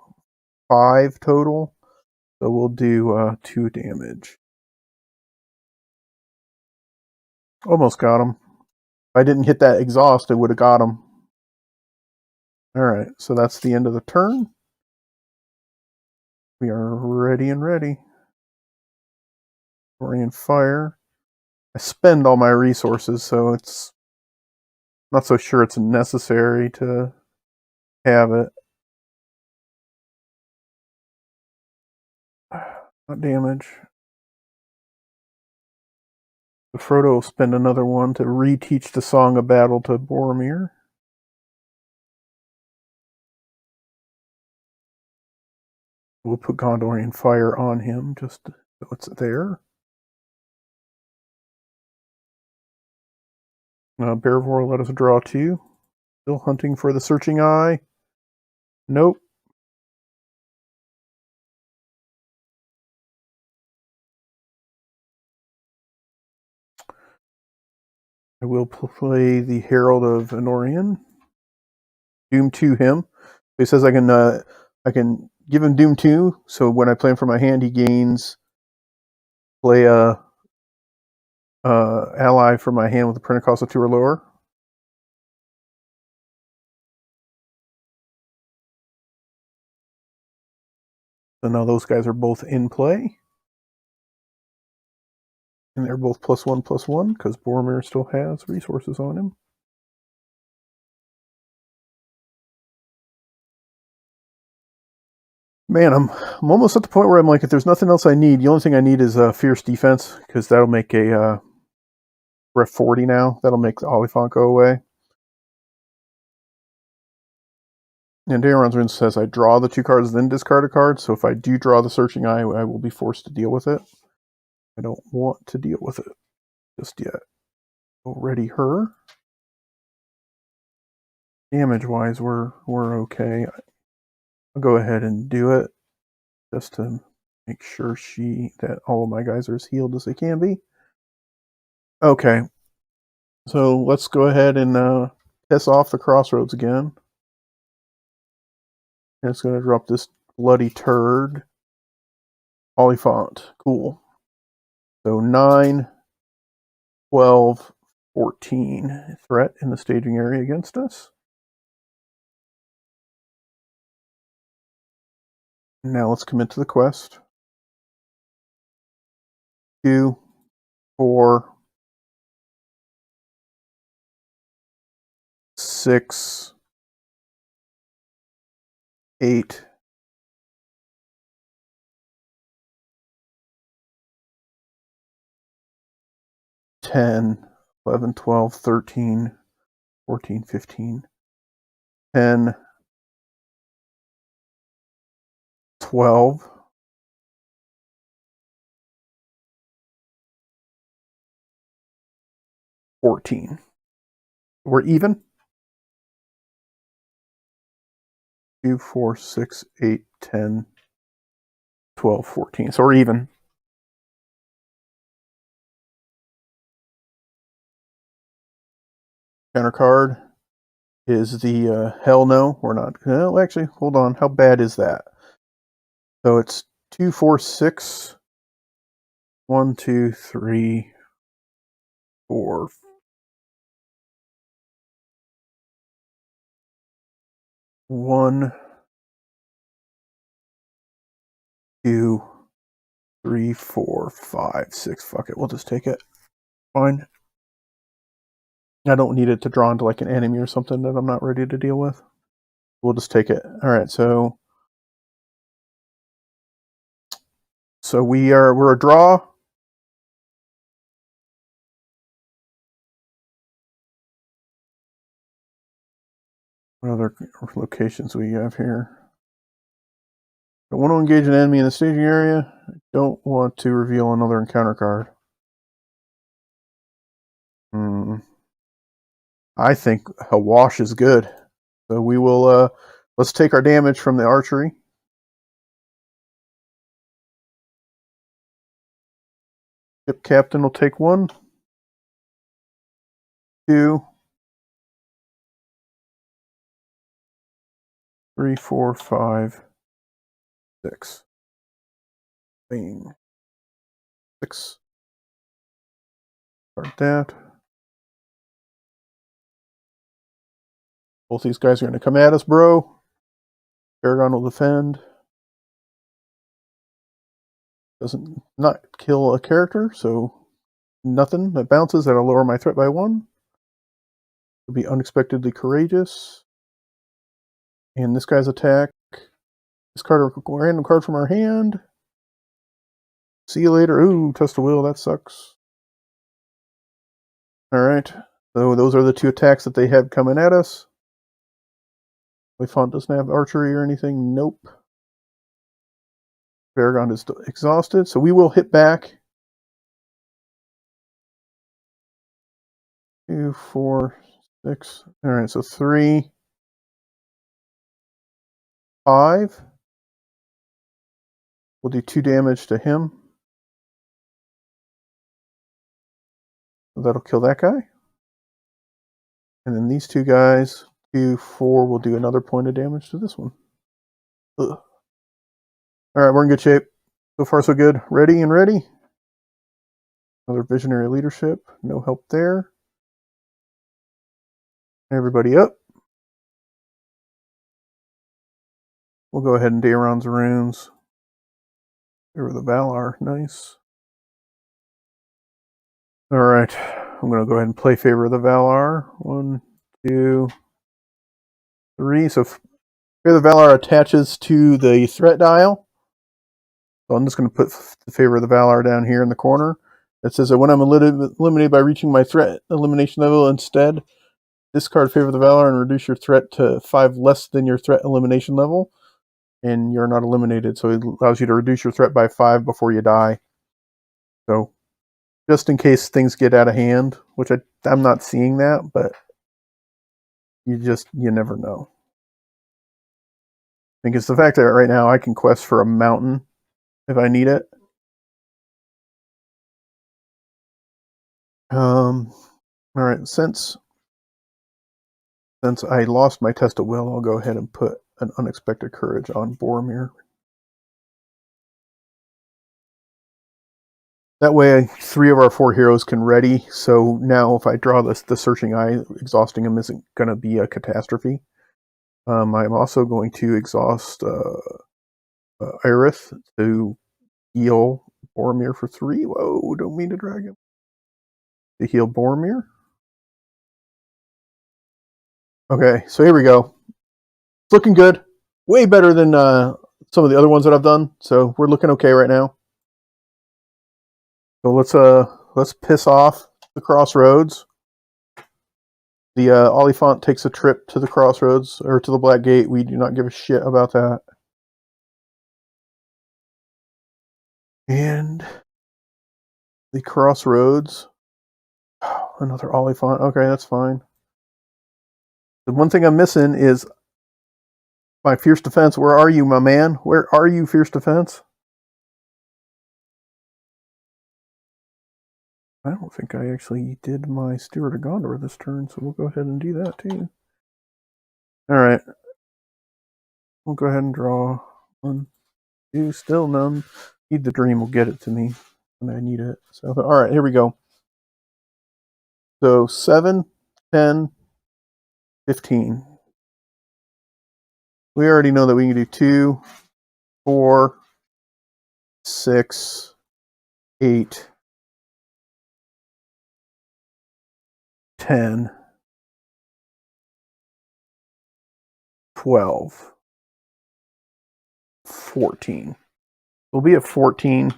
5 total. So we'll do 2 damage. Almost got him. If I didn't hit that exhaust, it would have got him. Alright, so that's the end of the turn. We are ready and ready. Orient Fire. I spend all my resources, so it's not so sure it's necessary to have it. Not damage. So Frodo will spend another one to reteach the Song of Battle to Boromir. We'll put Gondorian Fire on him just so it's there. Bearvor will let us draw 2. Still hunting for the Searching Eye. Nope. I will play the Herald of Anorian. Doom 2 him. He says I can give him Doom 2, so when I play him from my hand, he gains play a ally from my hand with a printed cost of 2 or lower. So now those guys are both in play. And they're both +1/+1 because Boromir still has resources on him. Man, I'm almost at the point where I'm like, if there's nothing else I need, the only thing I need is Fierce Defense, because that'll make a we're at 40 now. That'll make the Oliphant go away. And Daron's Rune says I draw the 2 cards, then discard a card. So if I do draw the Searching Eye, I will be forced to deal with it. I don't want to deal with it just yet. Already her. Damage-wise, we're okay. I'll go ahead and do it just to make sure that all of my guys are as healed as they can be. Okay. So let's go ahead and piss off the Crossroads again. And it's going to drop this bloody turd. Polyfont. Cool. So 9, 12, 14 threat in the staging area against us. Now let's commit to the quest. 2, 4, 6, 8, 10, 11, 12, 13, 14, 15, 10, 12, 14. We're even. 2, 4, 6, 8, 10, 12, 14. So we're even. Counter card is the hell no. We're not. No, actually, hold on. How bad is that? So it's 2, 4, 6. 1, 2, 3, 4. 1, 2, 3, 4, 5, 6. Fuck it. We'll just take it. Fine. I don't need it to draw into like an enemy or something that I'm not ready to deal with. We'll just take it. All right. So we're a draw. What other locations we have here? Don't want to engage an enemy in the staging area. I don't want to reveal another encounter card. I think a wash is good. So we will, let's take our damage from the archery. Ship captain will take 1, 2, 3, 4, 5, 6. Bing. 6. Start that. Both these guys are going to come at us, bro. Paragon will defend. Doesn't not kill a character, so nothing that bounces. That'll lower my threat by 1. It'll be unexpectedly courageous. And this guy's attack. Discard a random card from our hand. See you later. Ooh, test of will. That sucks. Alright. So those are the 2 attacks that they have coming at us. Font doesn't have archery or anything. Nope. Paragon is exhausted. So we will hit back. 2, 4, 6. Alright, so 3, 5. We'll do 2 damage to him. So that'll kill that guy. And then these 2 guys, 2, 4, will do another point of damage to this one. Ugh. Alright, we're in good shape. So far, so good. Ready and ready. Another visionary leadership. No help there. Everybody up. We'll go ahead and Daron's Runes. Favor the Valar. Nice. Alright. I'm going to go ahead and play Favor of the Valar. 1, 2, 3. So Favor of the Valar attaches to the threat dial. So I'm just going to put the Favor of the Valar down here in the corner. It says that when I'm eliminated by reaching my threat elimination level instead, Discard Favor the Valor and reduce your threat to 5 less than your threat elimination level. And you're not eliminated, so it allows you to reduce your threat by 5 before you die. So, just in case things get out of hand, which I'm not seeing that, but you never know. I think it's the fact that right now I can quest for a mountain if I need it. Alright, since I lost my test of will, I'll go ahead and put an Unexpected Courage on Boromir. That way, 3 of our 4 heroes can ready, so now if I draw the Searching Eye, exhausting him isn't going to be a catastrophe. I'm also going to exhaust Iris to heal Boromir for 3. Whoa, don't mean to drag him. To heal Boromir. Okay, so here we go. It's looking good. Way better than some of the other ones that I've done, so we're looking okay right now. So let's piss off the Crossroads. The Oliphant takes a trip to the Crossroads, or to the Black Gate. We do not give a shit about that. And the Crossroads. Oh, another Oliphant. Okay, that's fine. The one thing I'm missing is my Fierce Defense. Where are you, my man? Where are you, Fierce Defense? I don't think I actually did my Steward of Gondor this turn, so we'll go ahead and do that too. Alright. We'll go ahead and draw 1, 2, still none. Need the Dream will get it to me when I need it. So, alright, here we go. So 7, 10, 15. We already know that we can do 2, 4, 6, 8, 10, 12, 14. We'll be at 14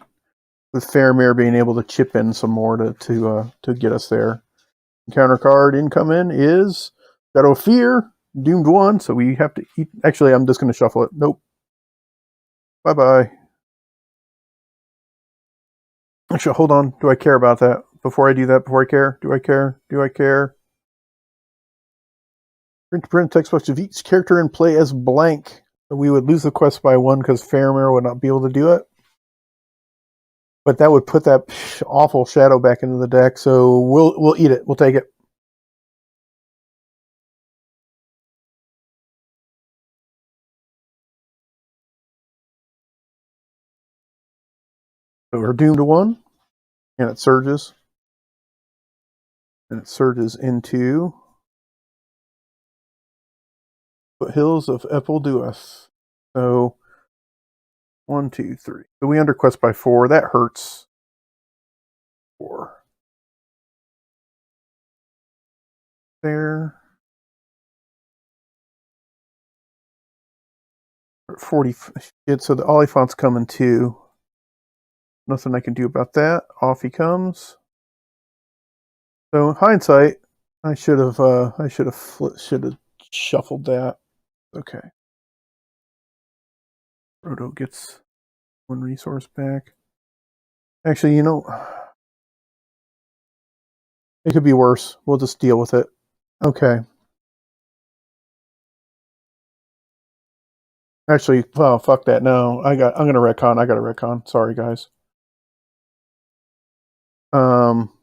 with Faramir being able to chip in some more to get us there. Counter card incoming is Shadow of Fear, Doomed 1, so we have to eat. Actually, I'm just going to shuffle it. Nope. Bye-bye. Actually, hold on. Do I care about that? Before I do that, before I care? Do I care? Do I care? Print text box of each character in play as blank. So we would lose the quest by 1 because Faramir would not be able to do it. But that would put that awful shadow back into the deck, so we'll eat it. We'll take it. So we're doomed to 1, and it surges. And it surges into Foothills of Epelduath. So 1, 2, 3. So we underquest by 4. That hurts. 4. There. 40. Shit, so the Oliphant's coming too. Nothing I can do about that. Off he comes. So in hindsight, I should have shuffled that. Okay. Frodo gets 1 resource back. Actually, you know, it could be worse. We'll just deal with it. Okay. Actually, well, fuck that. No, I'm gonna retcon. I got a retcon. Sorry, guys.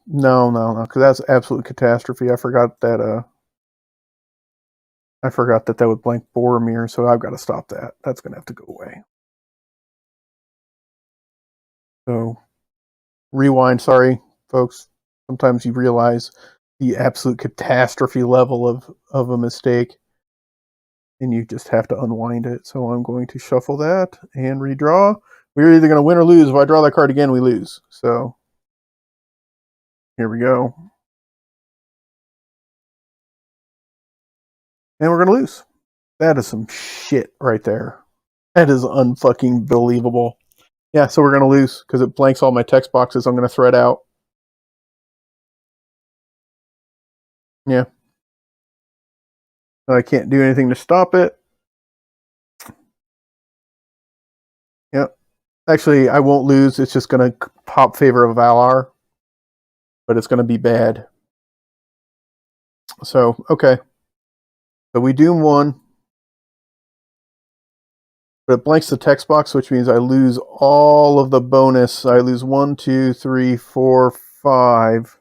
No, because that's absolute catastrophe. I forgot that. I forgot that would blank Boromir, so I've got to stop that. That's gonna have to go away. So, rewind. Sorry, folks. Sometimes you realize the absolute catastrophe level of a mistake, and you just have to unwind it. So I'm going to shuffle that and redraw. We're either going to win or lose. If I draw that card again, we lose. So here we go. And we're going to lose. That is some shit right there. That is unfucking believable. Yeah, so we're going to lose because it blanks all my text boxes I'm going to thread out. Yeah. I can't do anything to stop it. Yep. Actually, I won't lose. It's just going to pop favor of Valar. But it's going to be bad. So, okay. So we doom 1. But it blanks the text box, which means I lose all of the bonus. I lose 1, 2, 3, 4, 5.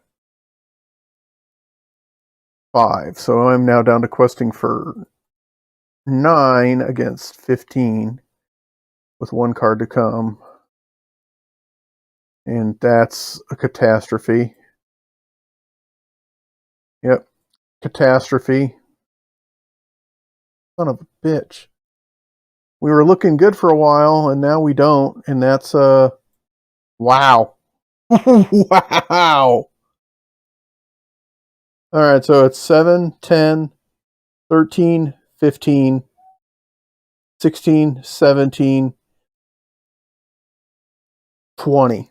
5. So I'm now down to questing for 9 against 15 with 1 card to come. And that's a catastrophe. Yep. Catastrophe. Son of a bitch. We were looking good for a while, and now we don't. And that's, wow. Wow. All right, so it's 7, 10, 13, 15, 16, 17, 20.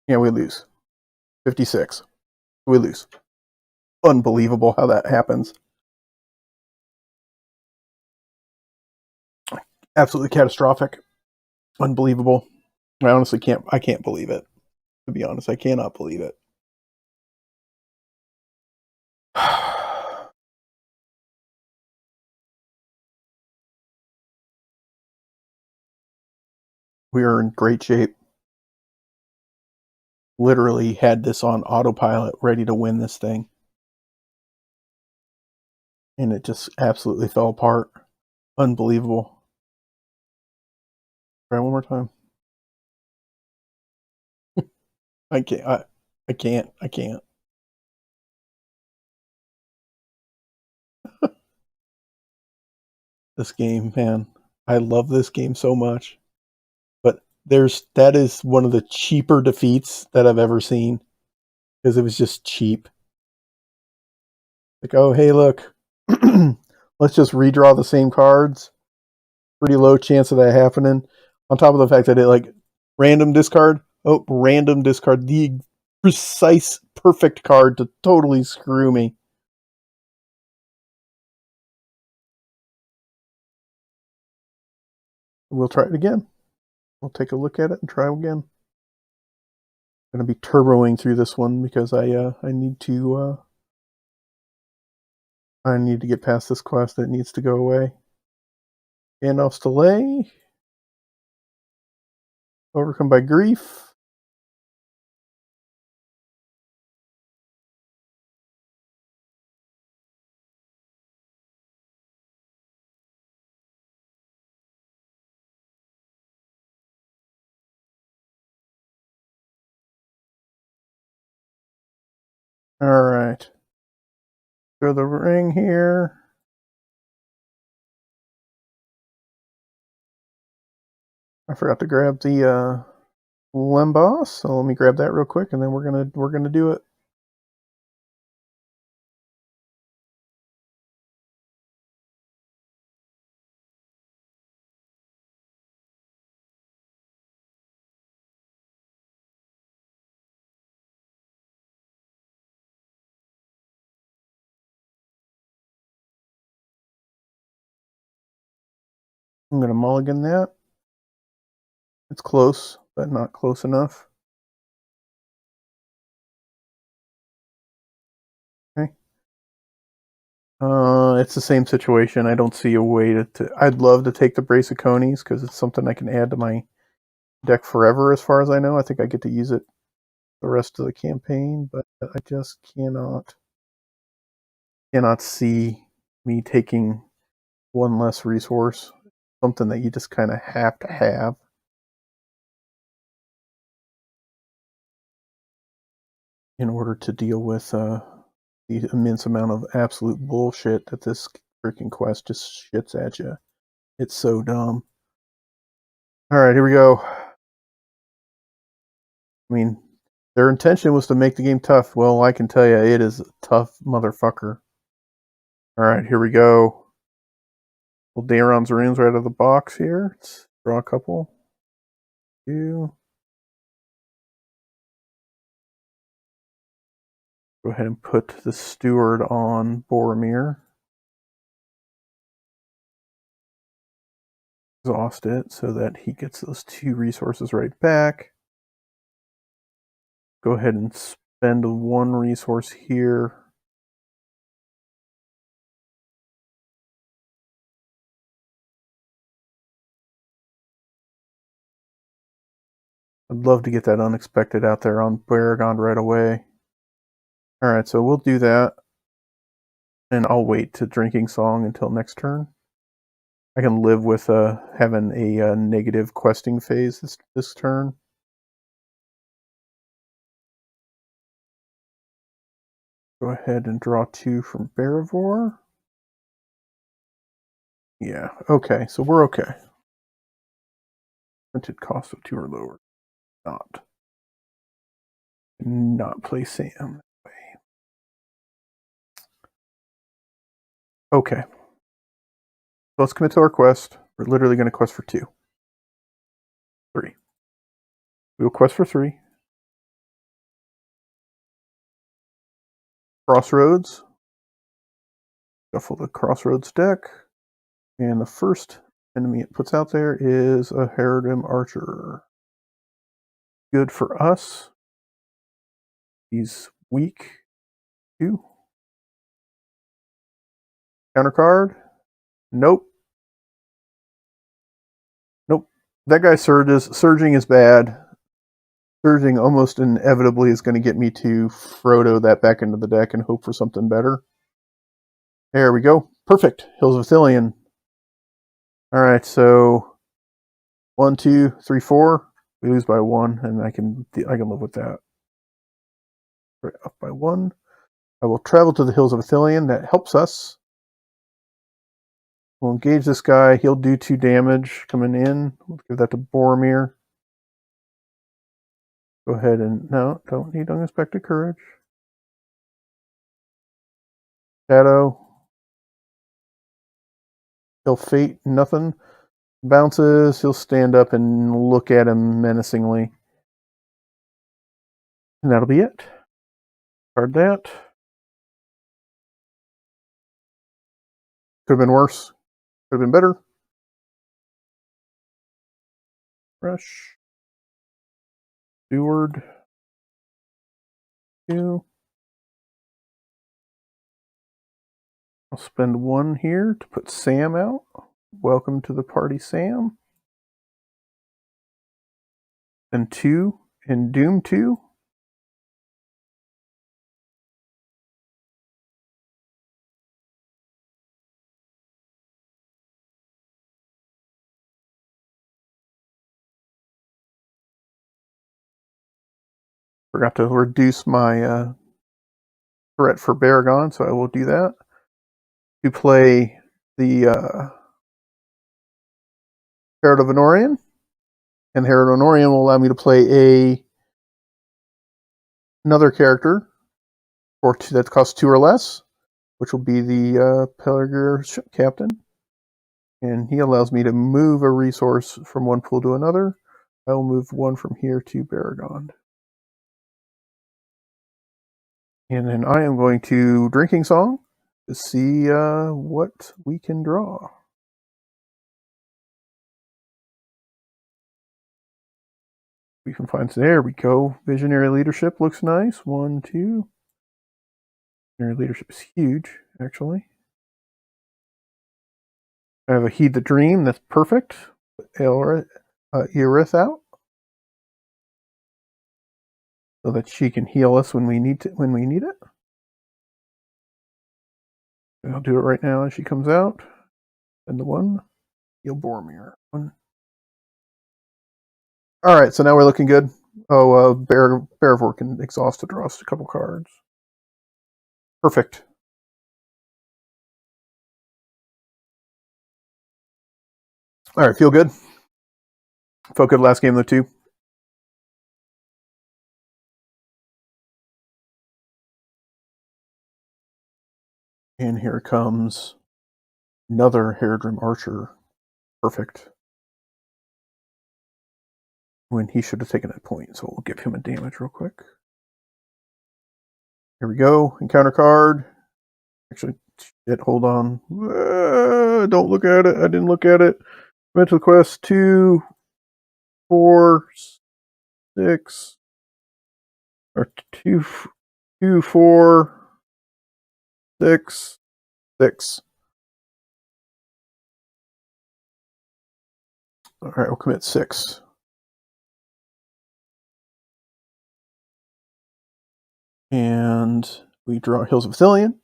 Yeah, we lose. 56. We lose. Unbelievable how that happens. Absolutely catastrophic. Unbelievable. I honestly can't believe it. To be honest, I cannot believe it. We are in great shape. Literally had this on autopilot, ready to win this thing. And it just absolutely fell apart. Unbelievable. Try one more time. I can't. I can't. This game, man. I love this game so much. But that is one of the cheaper defeats that I've ever seen. Because it was just cheap. Like, oh, hey, look. Let's just redraw the same cards. Pretty low chance of that happening. On top of the fact that it, like, random discard. Oh, random discard. The precise, perfect card to totally screw me. We'll try it again. We'll take a look at it and try again. I'm going to be turboing through this one because I need to get past this quest. It needs to go away. Gandalf's delay. Overcome by grief. Alright. Throw the ring here. I forgot to grab the Lemboss, so let me grab that real quick and then we're gonna do it. I'm gonna mulligan that. It's close, but not close enough. Okay. It's the same situation. I don't see a way to I'd love to take the Brace of Conies because it's something I can add to my deck forever as far as I know. I think I get to use it the rest of the campaign, but I just cannot see me taking one less resource. Something that you just kind of have to have in order to deal with the immense amount of absolute bullshit that this freaking quest just shits at you. It's so dumb. All right, here we go. I mean, their intention was to make the game tough. Well, I can tell you, it is a tough motherfucker. All right, here we go. We'll Daron's runes right out of the box here. Let's draw a couple. Two. Go ahead and put the steward on Boromir. Exhaust it so that he gets those 2 resources right back. Go ahead and spend 1 resource here. I'd love to get that unexpected out there on Baragon right away. Alright, so we'll do that. And I'll wait to Drinking Song until next turn. I can live with having a negative questing phase this turn. Go ahead and draw 2 from Barivor. Yeah, okay, so we're okay. Printed cost of 2 or lower. Not play Sam. Okay. Let's commit to our quest. We're literally going to quest for 2. 3. We will quest for 3. Crossroads. Shuffle the Crossroads deck. And the first enemy it puts out there is a Harridan Archer. Good for us. He's weak. 2. Counter card. Nope. Nope. That guy surges. Surging is bad. Surging almost inevitably is going to get me to Frodo that back into the deck and hope for something better. There we go. Perfect. Hills of Ithilien. Alright, so 1, 2, 3, 4. We lose by 1, and I can live with that. Right, up by 1. I will travel to the Hills of Ithilien. That helps us. We'll engage this guy. He'll do 2 damage coming in. We'll give that to Boromir. Go ahead and... No, don't need Unexpected Courage. Shadow. He'll fate nothing. Bounces. He'll stand up and look at him menacingly. And that'll be it. Card that. Could have been worse. Could have been better. Fresh. Steward. 2. I'll spend 1 here to put Sam out. Welcome to the party, Sam. Then 2 and Doom 2. Forgot to reduce my threat for Baragon, so I will do that. To play the Herald of Honorian. And the Herald of Honorian will allow me to play another character that costs 2 or less, which will be the Pelargir ship captain. And he allows me to move a resource from one pool to another. I will move 1 from here to Baragon. And then I am going to Drinking Song to see what we can draw. We can find, there we go. Visionary Leadership looks nice. 1, 2. Visionary Leadership is huge, actually. I have a Heed the Dream, that's perfect. Earith out. So that she can heal us when we need it. And I'll do it right now as she comes out. And the 1. Heal Boromir. 1. Alright, so now we're looking good. Oh, Barivor can exhaust to draw us a couple cards. Perfect. Alright, feel good. Felt good last game though too. And here comes another Haradrim Archer. Perfect. When he should have taken that point, so we'll give him a damage real quick. Here we go. Encounter card. Actually, shit, hold on. Don't look at it. I didn't look at it. Mental quest 2, 4, 6, or 2, 2, 4, 6, 6. All right, we'll commit 6. And we draw Hills of Ithilien.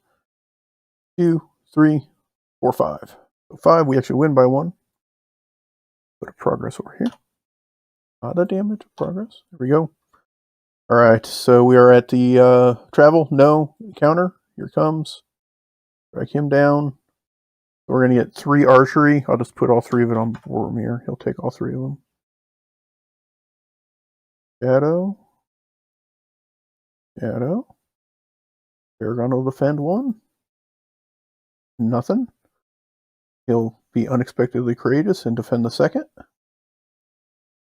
2, 3, 4, 5. So 5, we actually win by 1. Put a progress over here. Not a damage, progress. There we go. All right, so we are at the travel. No, encounter. Here comes. Drag him down. We're going to get 3 archery. I'll just put all 3 of it on Boromir. He'll take all 3 of them. Shadow. Shadow. Aragon will defend 1. Nothing. He'll be unexpectedly courageous and defend the 2nd.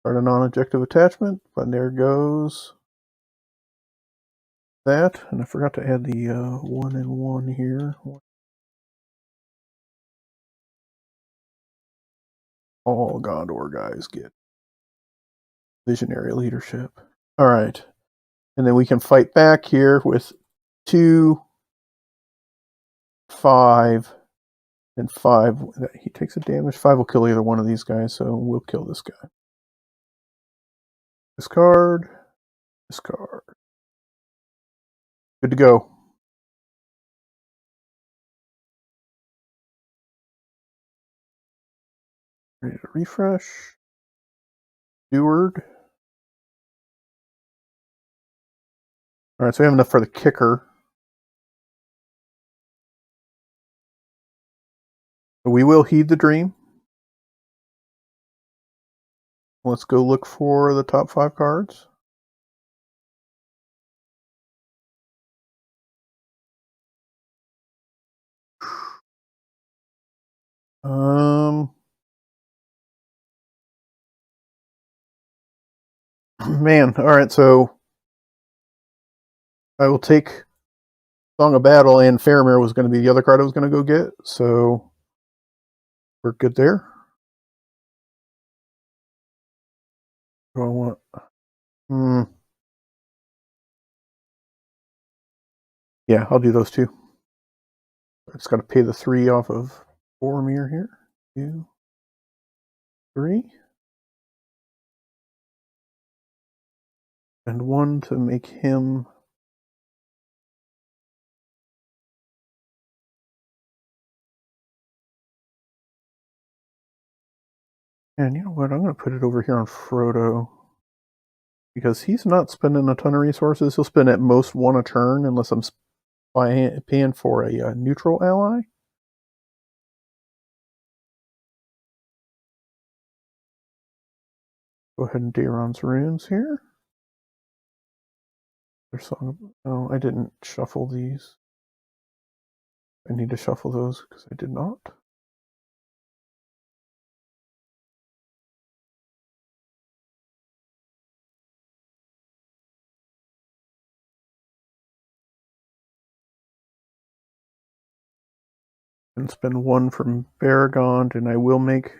Start a non-objective attachment, but there goes that. And I forgot to add the 1 and 1 here. All Gondor guys get visionary leadership. All right. And then we can fight back here with 2, 5, and 5. He takes a damage. 5 will kill either one of these guys, so we'll kill this guy. Discard. Discard. Good to go. Ready to refresh. Steward. All right, so we have enough for the kicker. We will heed the dream. Let's go look for the top 5 cards. Man, all right, so I will take Song of Battle, and Faramir was going to be the other card I was going to go get, so we're good there. What do I want? Yeah, I'll do those 2. I just got to pay the 3 off of Boromir here. 2, 3. And 1 to make him... And you know what? I'm going to put it over here on Frodo. Because he's not spending a ton of resources. He'll spend at most 1 a turn unless I'm paying for a neutral ally. Go ahead and Daeron's runes here. Oh, I didn't shuffle these. I need to shuffle those because I did not. And spend 1 from Baragond, and I will make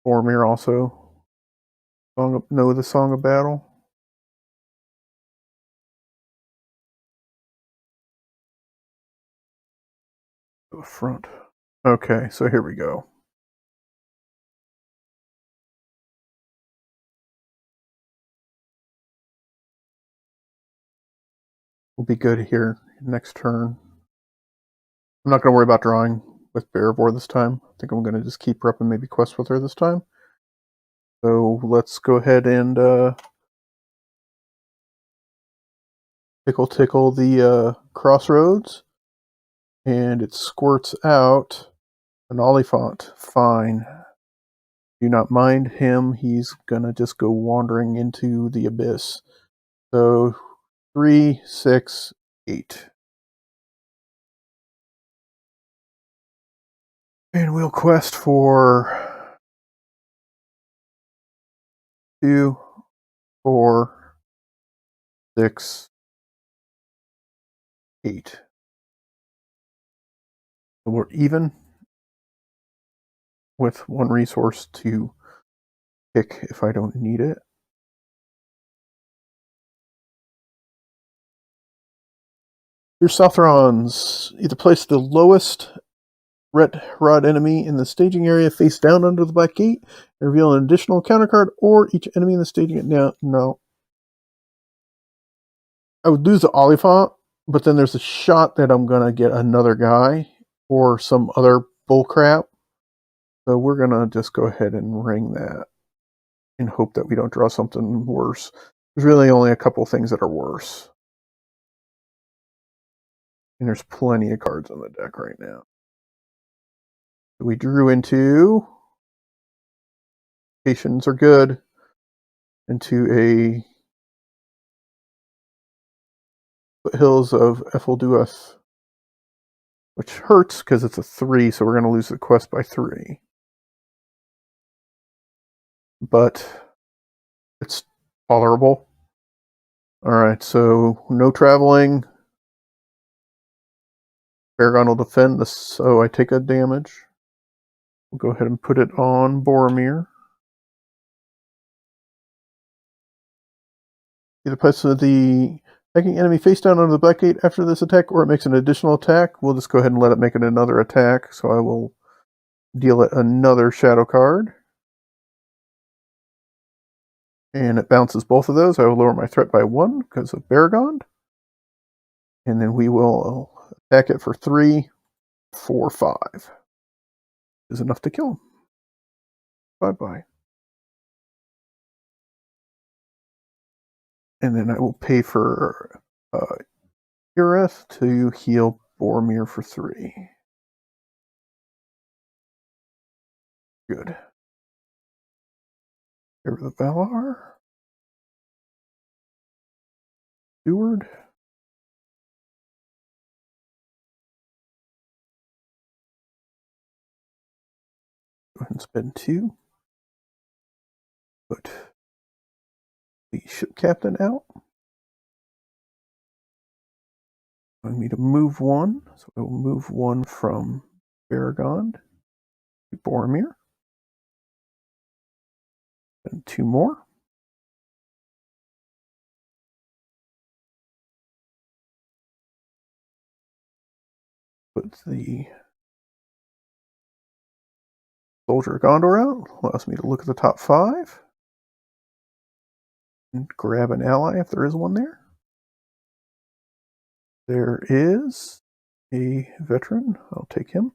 Boromir also. The Song of Battle. To the front. Okay, so here we go. We'll be good here next turn. I'm not going to worry about drawing with Bearvor this time. I think I'm going to just keep her up and maybe quest with her this time. So let's go ahead and tickle the Crossroads. And it squirts out an Oliphant. Fine. Do not mind him. He's going to just go wandering into the abyss. So 3, 6, 8. And we'll quest for 2, 4, 6, 8. So we're even with 1 resource to pick if I don't need it. Your Southrons. Either place the lowest red rod enemy in the staging area face down under the black gate and reveal an additional counter card, or each enemy in the staging area. No. I would lose the Oliphant, but then there's a shot that I'm going to get another guy or some other bullcrap. So we're going to just go ahead and ring that and hope that we don't draw something worse. There's really only a couple things that are worse. And there's plenty of cards on the deck right now. We drew into, patience are good, into a Foothills of Effeldueth, which hurts because it's a 3, so we're going to lose the quest by 3. But it's tolerable. Alright, so no traveling. Paragon will defend this, so I take a damage. We'll go ahead and put it on Boromir. Either place the attacking enemy face down under the black gate after this attack, or it makes an additional attack. We'll just go ahead and let it make it another attack, so I will deal it another shadow card. And it bounces both of those. I will lower my threat by 1 because of Baragond. And then we will attack it for 3, 4, 5. Is enough to kill him. Bye-bye. And then I will pay for Ureth to heal Boromir for 3. Good. Here the Valar. Steward. Go ahead and spend 2. Put the ship captain out. I need to move 1, so I will move 1 from Baragond to Boromir. And 2 more. Put the Soldier of Gondor out. Allows me to look at the top 5. And grab an ally if there is one there. There is a veteran. I'll take him.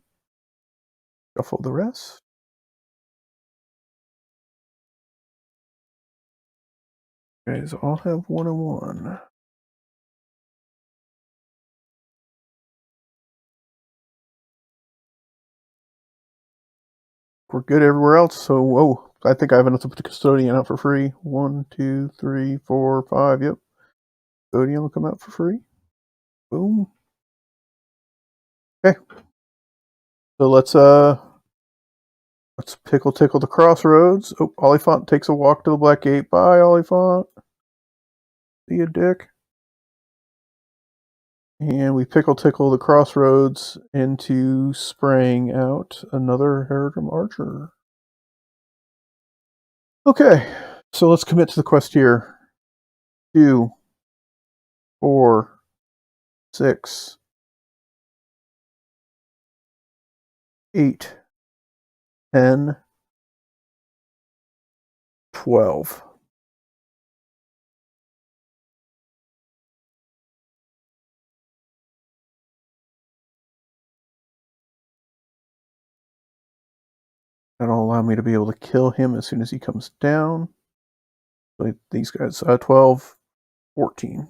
Shuffle the rest. You guys all have 1 and 1. We're good everywhere else, so I think I have enough to put the Custodian out for free. 1, 2, 3, 4, 5. Yep. Custodian will come out for free. Boom. Okay. So let's tickle the Crossroads. Oh, Oliphant takes a walk to the Black Gate. Bye, Oliphant. See you, dick. And we tickle the Crossroads into spraying out another Herodrim Archer. Okay, so let's commit to the quest here. 2, 4, 6, 8, 10, 12. That'll allow me to be able to kill him as soon as he comes down. So these guys, 12, 14. Here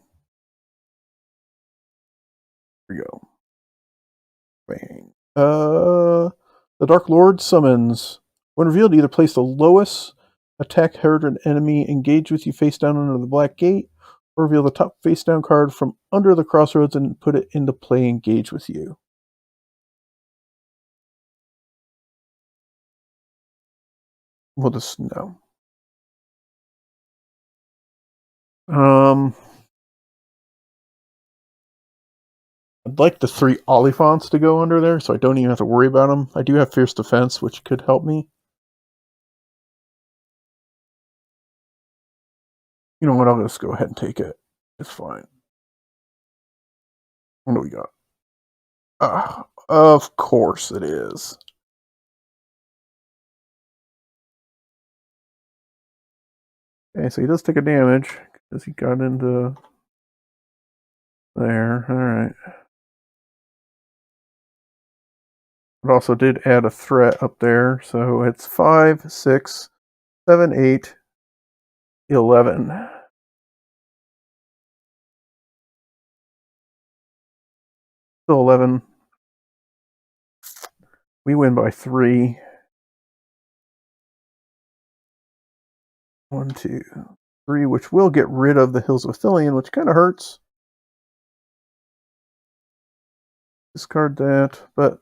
we go. Bang. The Dark Lord summons. When revealed, either place the lowest attack Herodrin enemy engaged with you face down under the Black Gate, or reveal the top face down card from under the Crossroads and put it into play engaged with you. We'll just no. I'd like the 3 Oliphants to go under there, so I don't even have to worry about them. I do have Fierce Defense, which could help me. You know what? I'll just go ahead and take it. It's fine. What do we got? Of course it is. Okay, so he does take a damage because he got into there. All right. It also did add a threat up there, so it's 5, 6, 7, 8, 11. Still 11. We win by 3. 1, 2, 3, which will get rid of the Hills of Ithilien, which kind of hurts. Discard that, but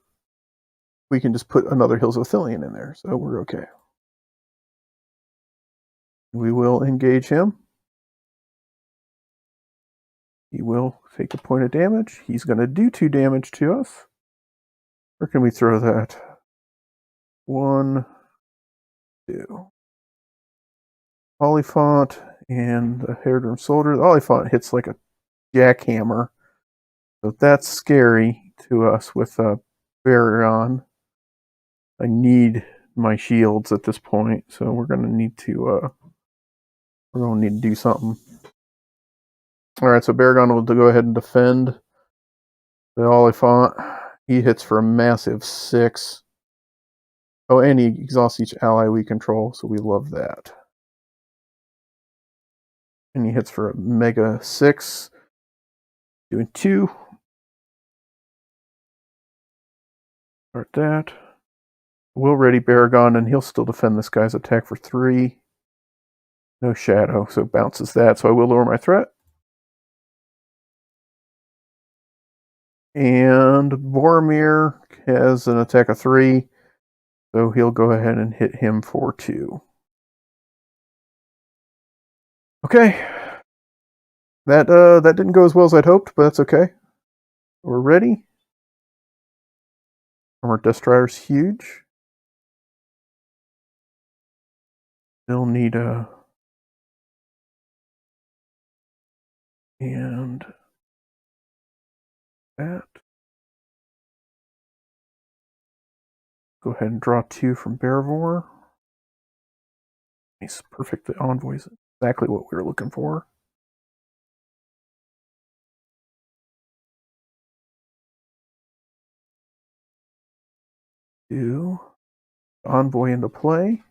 we can just put another Hills of Ithilien in there, so we're okay. We will engage him. He will take a point of damage. He's going to do 2 damage to us. Where can we throw that? 1, 2. Oliphant and the Haredrum Soldier. The Oliphant hits like a jackhammer. So that's scary to us with a barrier on. I need my shields at this point, so we're going to need to do something. All right, so Baragon will go ahead and defend the Oliphant. He hits for a massive 6. Oh, and he exhausts each ally we control, so we love that. And he hits for a mega 6, doing 2. Start that. We'll ready Baragon, and he'll still defend this guy's attack for 3. No shadow, so it bounces that. So I will lower my threat. And Boromir has an attack of 3, so he'll go ahead and hit him for 2. Okay. That didn't go as well as I'd hoped, but that's okay. We're ready. Armored Destroyer's huge. Still need a... And that. Go ahead and draw 2 from Bearvor. Nice, perfect. The envoys, exactly what we were looking for. Do envoy into play,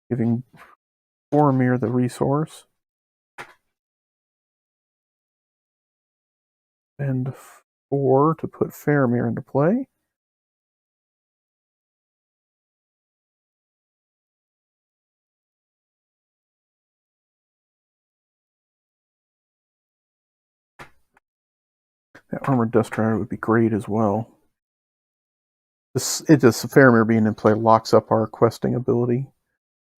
giving Boromir the resource. And 4 to put Faramir into play. That Armored Destroyer would be great as well. Faramir being in play locks up our questing ability.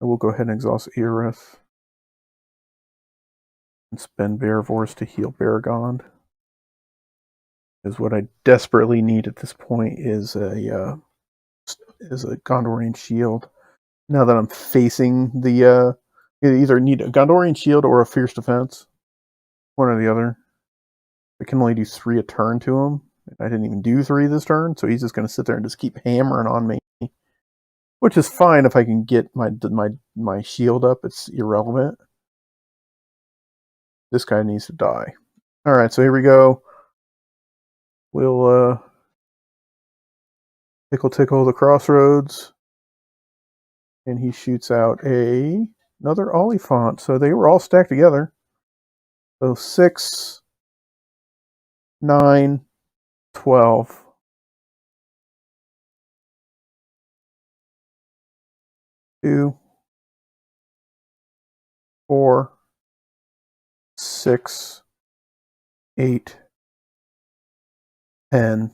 I will go ahead and exhaust Eareth. And spend Bearvors to heal Baragon. Because what I desperately need at this point is a Gondorian shield. Now that I'm facing the you either need a Gondorian shield or a Fierce Defense. One or the other. I can only do 3 a turn to him. I didn't even do 3 this turn, so he's just going to sit there and just keep hammering on me. Which is fine if I can get my shield up. It's irrelevant. This guy needs to die. Alright, so here we go. We'll tickle the Crossroads. And he shoots out another Oliphant. So they were all stacked together. So 6, 9, 12. Two, 4, 6, 8, 10,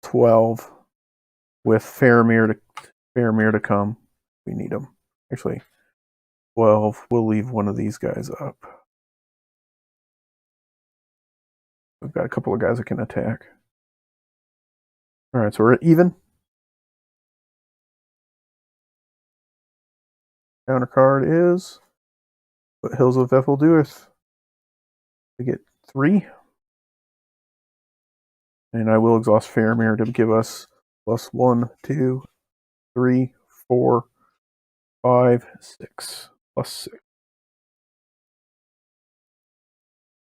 12, with Faramir Faramir to come. We need him. Actually, 12. We'll leave one of these guys up. We've got a couple of guys that can attack. All right, so we're even. Counter card is Foothills of Ethelduith. We get 3. And I will exhaust Faramir to give us plus 1, 2, 3, 4, 5, 6. Plus 6.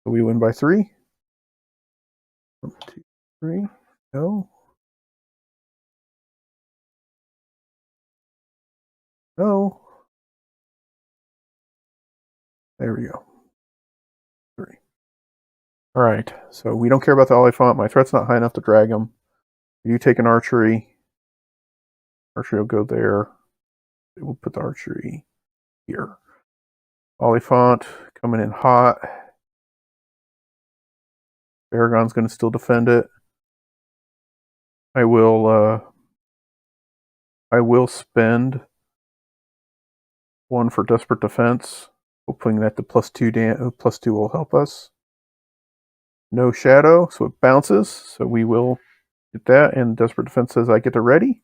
So we win by 3. 1, 2, 3. No. No. There we go. 3. All right. So we don't care about the Oliphant. My threat's not high enough to drag him. You take an archery. Archery will go there. We'll put the archery here. Oliphant coming in hot. Aragon's going to still defend it. I will spend 1 for desperate defense, hoping that the +2 will help us. No shadow, so it bounces. So we will get that. And desperate defense says I get a ready.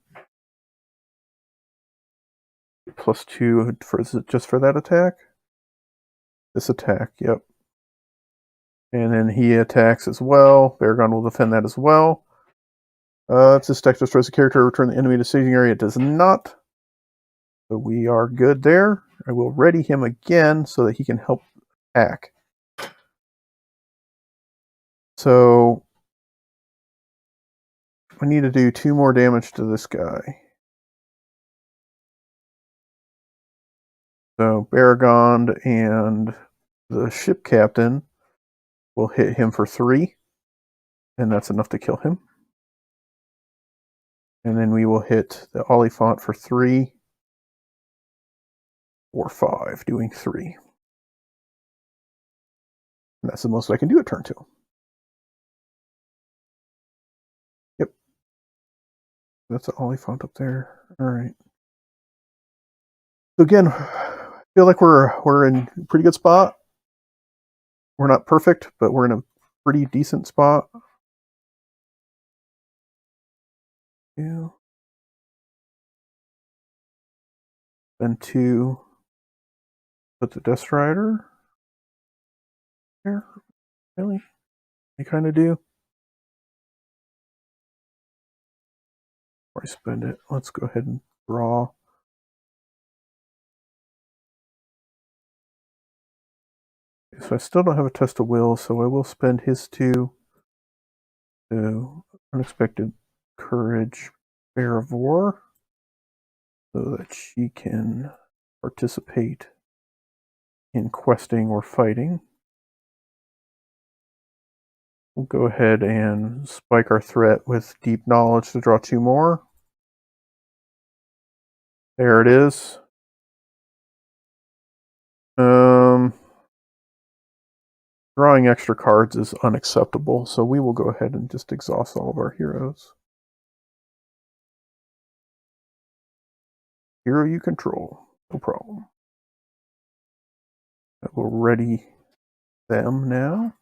+2 just for that attack. This attack, yep. And then he attacks as well. Baragon will defend that as well. If this deck destroys a character, return the enemy to staging area. It does not. So we are good there. I will ready him again so that he can help attack. So I need to do 2 more damage to this guy. So Baragon and the ship captain will hit him for 3. And that's enough to kill him. And then we will hit the Oliphant for 3. Or 5, doing 3. And that's the most I can do at turn 2. Yep. That's the Oliphant up there. All right. So again, I feel like we're in a pretty good spot. We're not perfect, but we're in a pretty decent spot. Yeah. Then 2. Put the Death Rider there. Really? I kind of do. Before I spend it, let's go ahead and draw. Okay, so I still don't have a test of will, so I will spend his 2. So unexpected courage, Bear of War, so that she can participate in questing or fighting. We'll go ahead and spike our threat with Deep Knowledge to draw 2 more. There it is. Drawing extra cards is unacceptable, so we will go ahead and just exhaust all of our heroes. Hero you control, no problem. I will ready them now,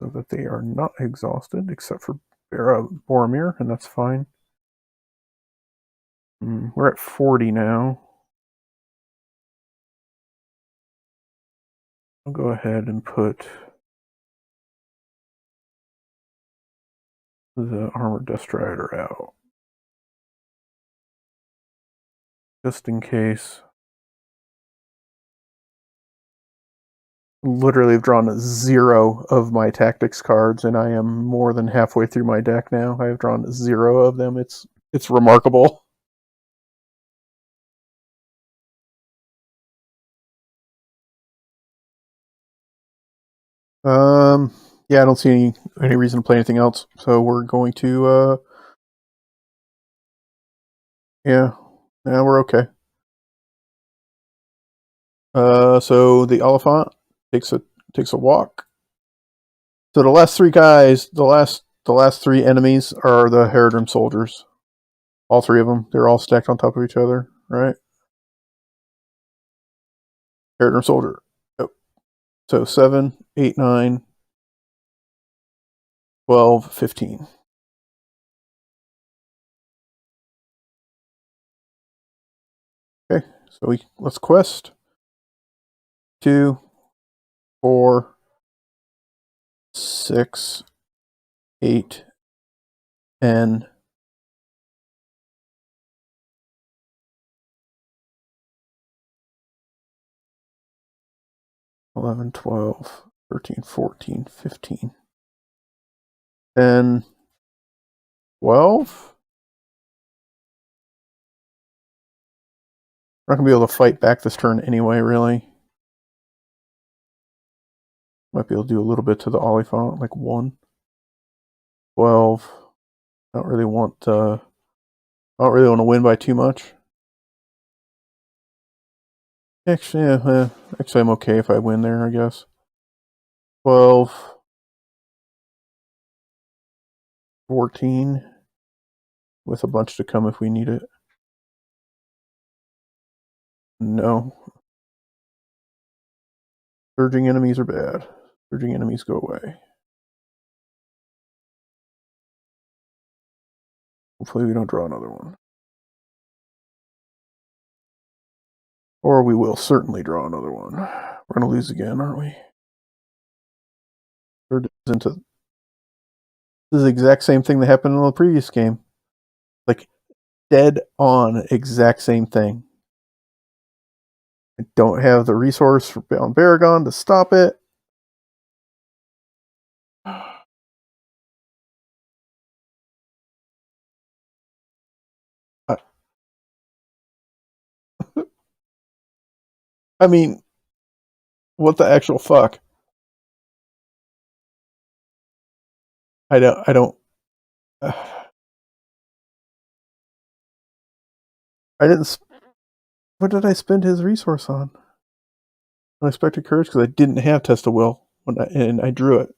so that they are not exhausted, except for Boromir, and that's fine. We're at 40 now. I'll go ahead and put the Armored Destrider out, just in case. Literally have drawn 0 of my tactics cards, and I am more than halfway through my deck now. I have drawn 0 of them. It's remarkable. Yeah, I don't see any reason to play anything else. So we're going to yeah, we're okay. So the Oliphant takes a walk. So the last 3 guys, the last 3 enemies are the Herodrim soldiers. All three of them. They're all stacked on top of each other, right? Character and soldier. Yep. So 7, 8, 9, 12, 15. Okay, so let's quest. 2, 4, 6, 8, 10, 11, 12, 13, 14, 15, 10, 12. We're not going to be able to fight back this turn anyway, really. Might be able to do a little bit to the Oliphant, like 1. 12. I don't really want to win by too much. Actually, I'm okay if I win there, I guess. 12. 14. With a bunch to come if we need it. No. Surging enemies are bad. Surging enemies go away. Hopefully we don't draw another one. Or we will certainly draw another one. We're going to lose again, aren't we? This is the exact same thing that happened in the previous game. Like, dead on exact same thing. I don't have the resource on Baragon to stop it. I mean, what the actual fuck? I don't. I didn't. What did I spend his resource on? Unexpected courage, because I didn't have test of will and I drew it.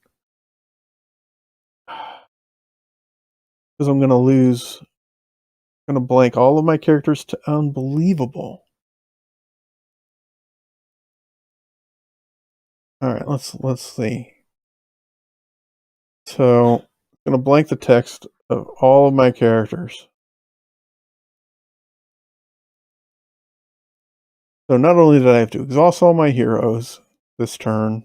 Because I'm gonna lose. I'm gonna blank all of my characters to unbelievable. All right, let's see. So I'm gonna blank the text of all of my characters. So not only did I have to exhaust all my heroes this turn,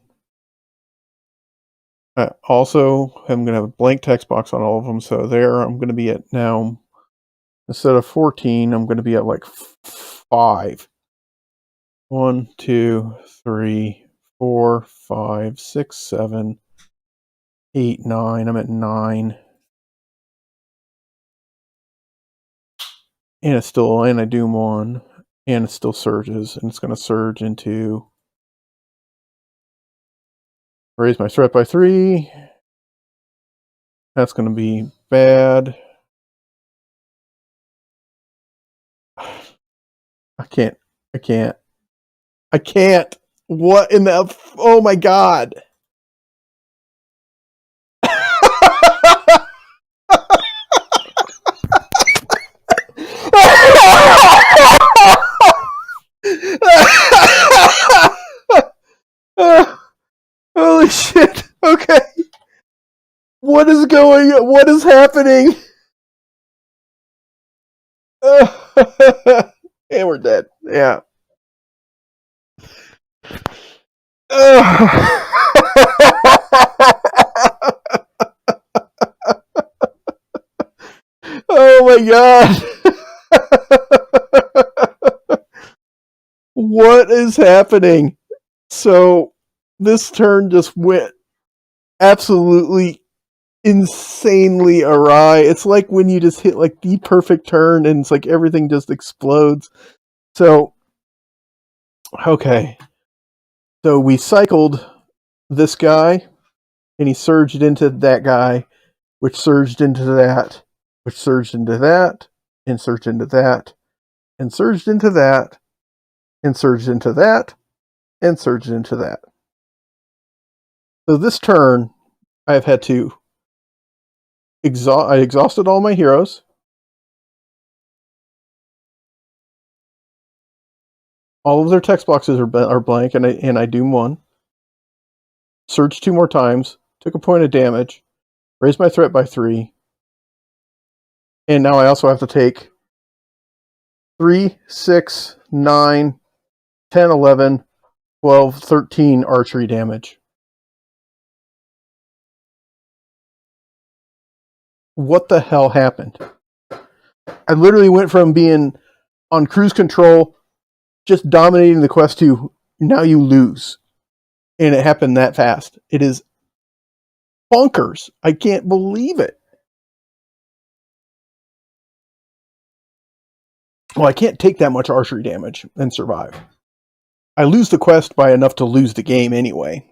I also am going to have a blank text box on all of them. So there I'm going to be at now, instead of 14, I'm going to be at like 5. 1, 2, 3, 4, 5, 6, 7, 8, 9. I'm at 9. And it's still, and I doom 1. And it still surges. And it's going to surge into... Raise my threat by 3. That's going to be bad. I can't. What in the... Oh my god. Holy shit. Okay. What is happening? And we're dead. Yeah. Oh my god. What is happening? So this turn just went absolutely insanely awry. It's like when you just hit like the perfect turn and it's like everything just explodes. So, okay. So we cycled this guy and he surged into that guy, which surged into that, which surged into that, and surged into that, and surged into that, and surged into that, and surged into that. So this turn, I've had to I exhausted all my heroes. All of their text boxes are blank, and I doom one. Surge 2 more times. Took a point of damage. Raised my threat by 3. And now I also have to take 3, 6, 9, 10, 11, 12, 13 archery damage. What the hell happened? I literally went from being on cruise control, just dominating the quest, to now you lose. And it happened that fast. It is bonkers. I can't believe it. Well, I can't take that much archery damage and survive. I lose the quest by enough to lose the game anyway.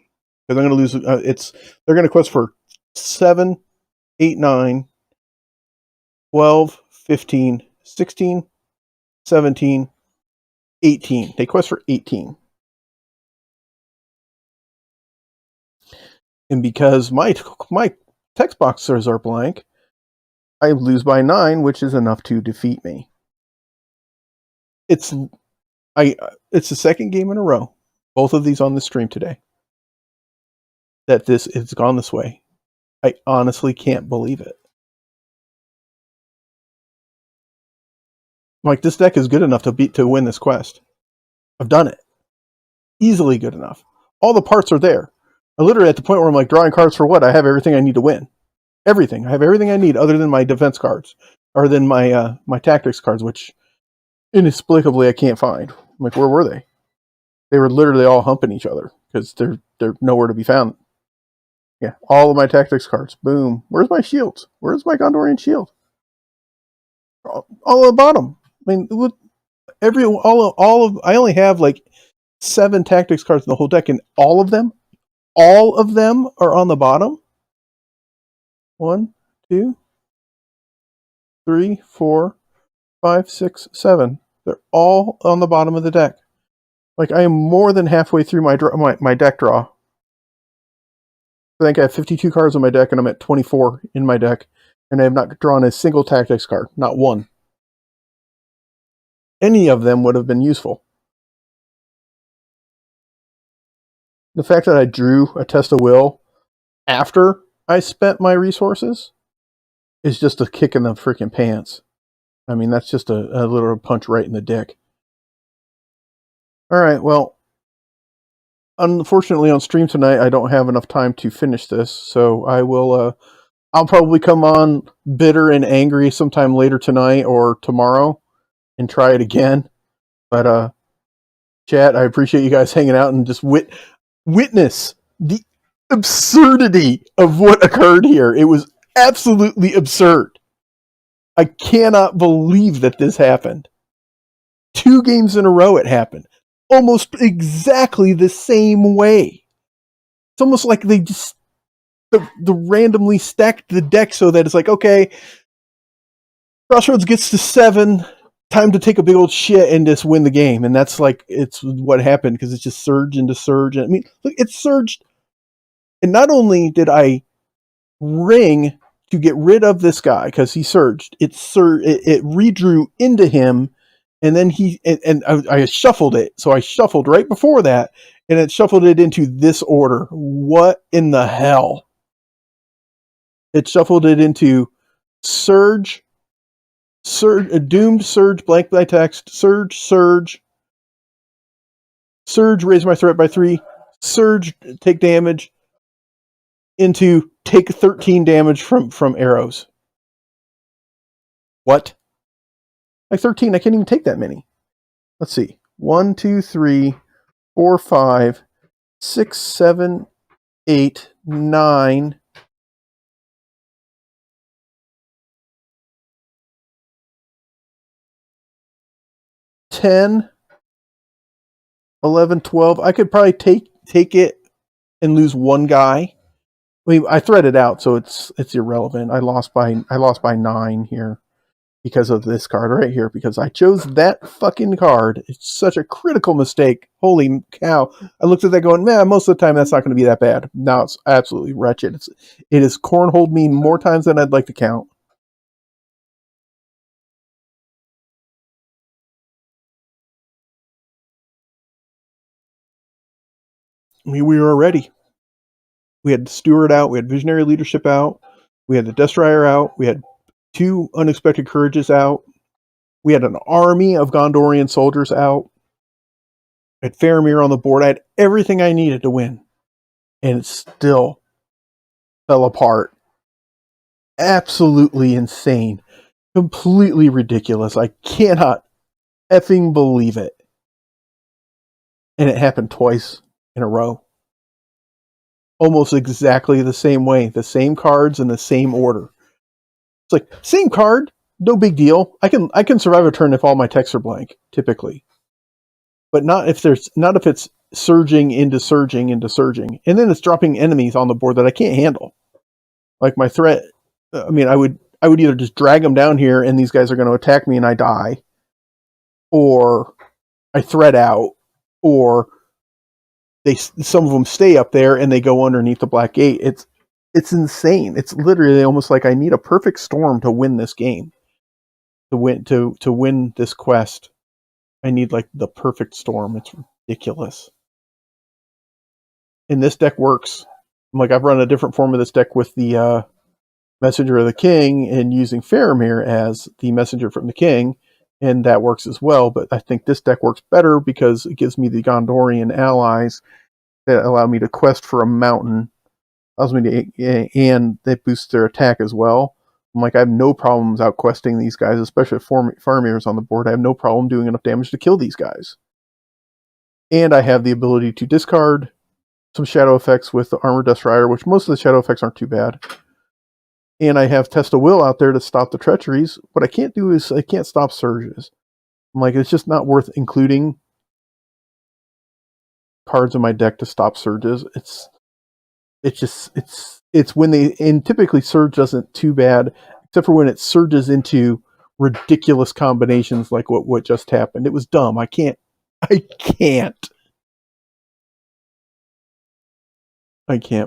Because I'm going to lose. They're going to quest for 7, 8, 9, 12, 15, 16, 17, 18. They quest for 18. And because my text boxes are blank, I lose by 9, which is enough to defeat me. It's the second game in a row, both of these on the stream today, that it's gone this way. I honestly can't believe it. Like, this deck is good enough to win this quest. I've done it. Easily good enough. All the parts are there. I'm literally at the point where I'm like, drawing cards for what? I have everything I need to win. Everything. I have everything I need other than my defense cards. Or than my tactics cards, which inexplicably I can't find. I'm like, where were they? They were literally all humping each other because they're nowhere to be found. Yeah, all of my tactics cards. Boom. Where's my shields? Where's my Gondorian shield? All at the bottom. I mean, I only have like 7 tactics cards in the whole deck, and all of them are on the bottom. 1, 2, 3, 4, 5, 6, 7. They're all on the bottom of the deck. Like, I am more than halfway through my deck draw. I think I have 52 cards on my deck, and I'm at 24 in my deck, and I have not drawn a single tactics card. Not one. Any of them would have been useful. The fact that I drew a test of will after I spent my resources is just a kick in the freaking pants. I mean, that's just a little punch right in the dick. All right, well, unfortunately on stream tonight, I don't have enough time to finish this, so I'll probably come on bitter and angry sometime later tonight or tomorrow and try it again. But chat, I appreciate you guys hanging out and just witness the absurdity of what occurred here. It was absolutely absurd. I cannot believe that this happened. 2 games in a row it happened. Almost exactly the same way. It's almost like they just the randomly stacked the deck so that it's like, okay, Crossroads gets to 7, time to take a big old shit and just win the game. And that's like, it's what happened, because it's just surged into surge. And I mean, look, it surged. And not only did I ring to get rid of this guy because he surged, it redrew into him. And then I shuffled it. So I shuffled right before that, and it shuffled it into this order. What in the hell? It shuffled it into surge, doomed, surge, blank by text, surge, raise my threat by 3, surge, take damage, into take 13 damage from arrows. What? Like 13, I can't even take that many. Let's see. 1, 2, 3, 4, 5, 6, 7, 8, 9. 10, 11, 12. I could probably take it and lose one guy. I mean, I threaded out, so it's irrelevant. I lost by 9 here because of this card right here, because I chose that fucking card. It's such a critical mistake. Holy cow. I looked at that going, man, most of the time that's not going to be that bad. Now it's absolutely wretched. It has cornholed me more times than I'd like to count. I mean, we were ready. We had the Steward out. We had Visionary Leadership out. We had the Destroyer out. We had 2 Unexpected Courages out. We had an army of Gondorian soldiers out. I had Faramir on the board. I had everything I needed to win. And it still fell apart. Absolutely insane. Completely ridiculous. I cannot effing believe it. And it happened twice in a row. Almost exactly the same way. The same cards in the same order. It's like, same card, no big deal. I can survive a turn if all my texts are blank, typically. But not if it's surging into surging into surging. And then it's dropping enemies on the board that I can't handle. Like my threat, I mean, I would either just drag them down here and these guys are going to attack me and I die, or I threat out, or some of them stay up there and they go underneath the black gate. It's insane. It's literally almost like I need a perfect storm to win this game. To win this quest, I need like the perfect storm. It's ridiculous. And this deck works. Like, I've run a different form of this deck with the Messenger of the King and using Faramir as the messenger from the King, and that works as well. But I think this deck works better because it gives me the Gondorian allies that allow me to quest for a mountain, allows me to, and that boosts their attack as well. I'm like, I have no problems out questing these guys, especially if Faramir's on the board. I have no problem doing enough damage to kill these guys. And I have the ability to discard some shadow effects with the Armored Destroyer, which most of the shadow effects aren't too bad. And I have Test of Will out there to stop the treacheries. What I can't do is I can't stop surges. I'm like, it's just not worth including cards in my deck to stop surges. It's when and typically surge doesn't too bad, except for when it surges into ridiculous combinations like what just happened. It was dumb. I can't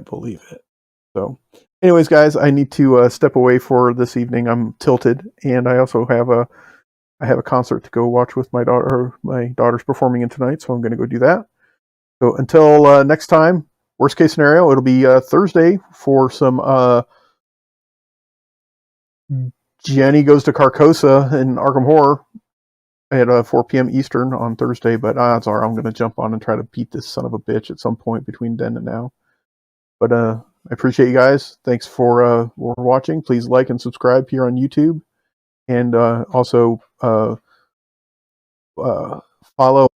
believe it. So anyways, guys, I need to step away for this evening. I'm tilted, and I also have a concert to go watch with my daughter. My daughter's performing in tonight, so I'm going to go do that. So until next time, worst case scenario, it'll be Thursday for some Jenny Goes to Carcosa in Arkham Horror at 4 p.m. Eastern on Thursday, but odds are I'm going to jump on and try to beat this son of a bitch at some point between then and now. But I appreciate you guys. Thanks for watching. Please like and subscribe here on YouTube, and also follow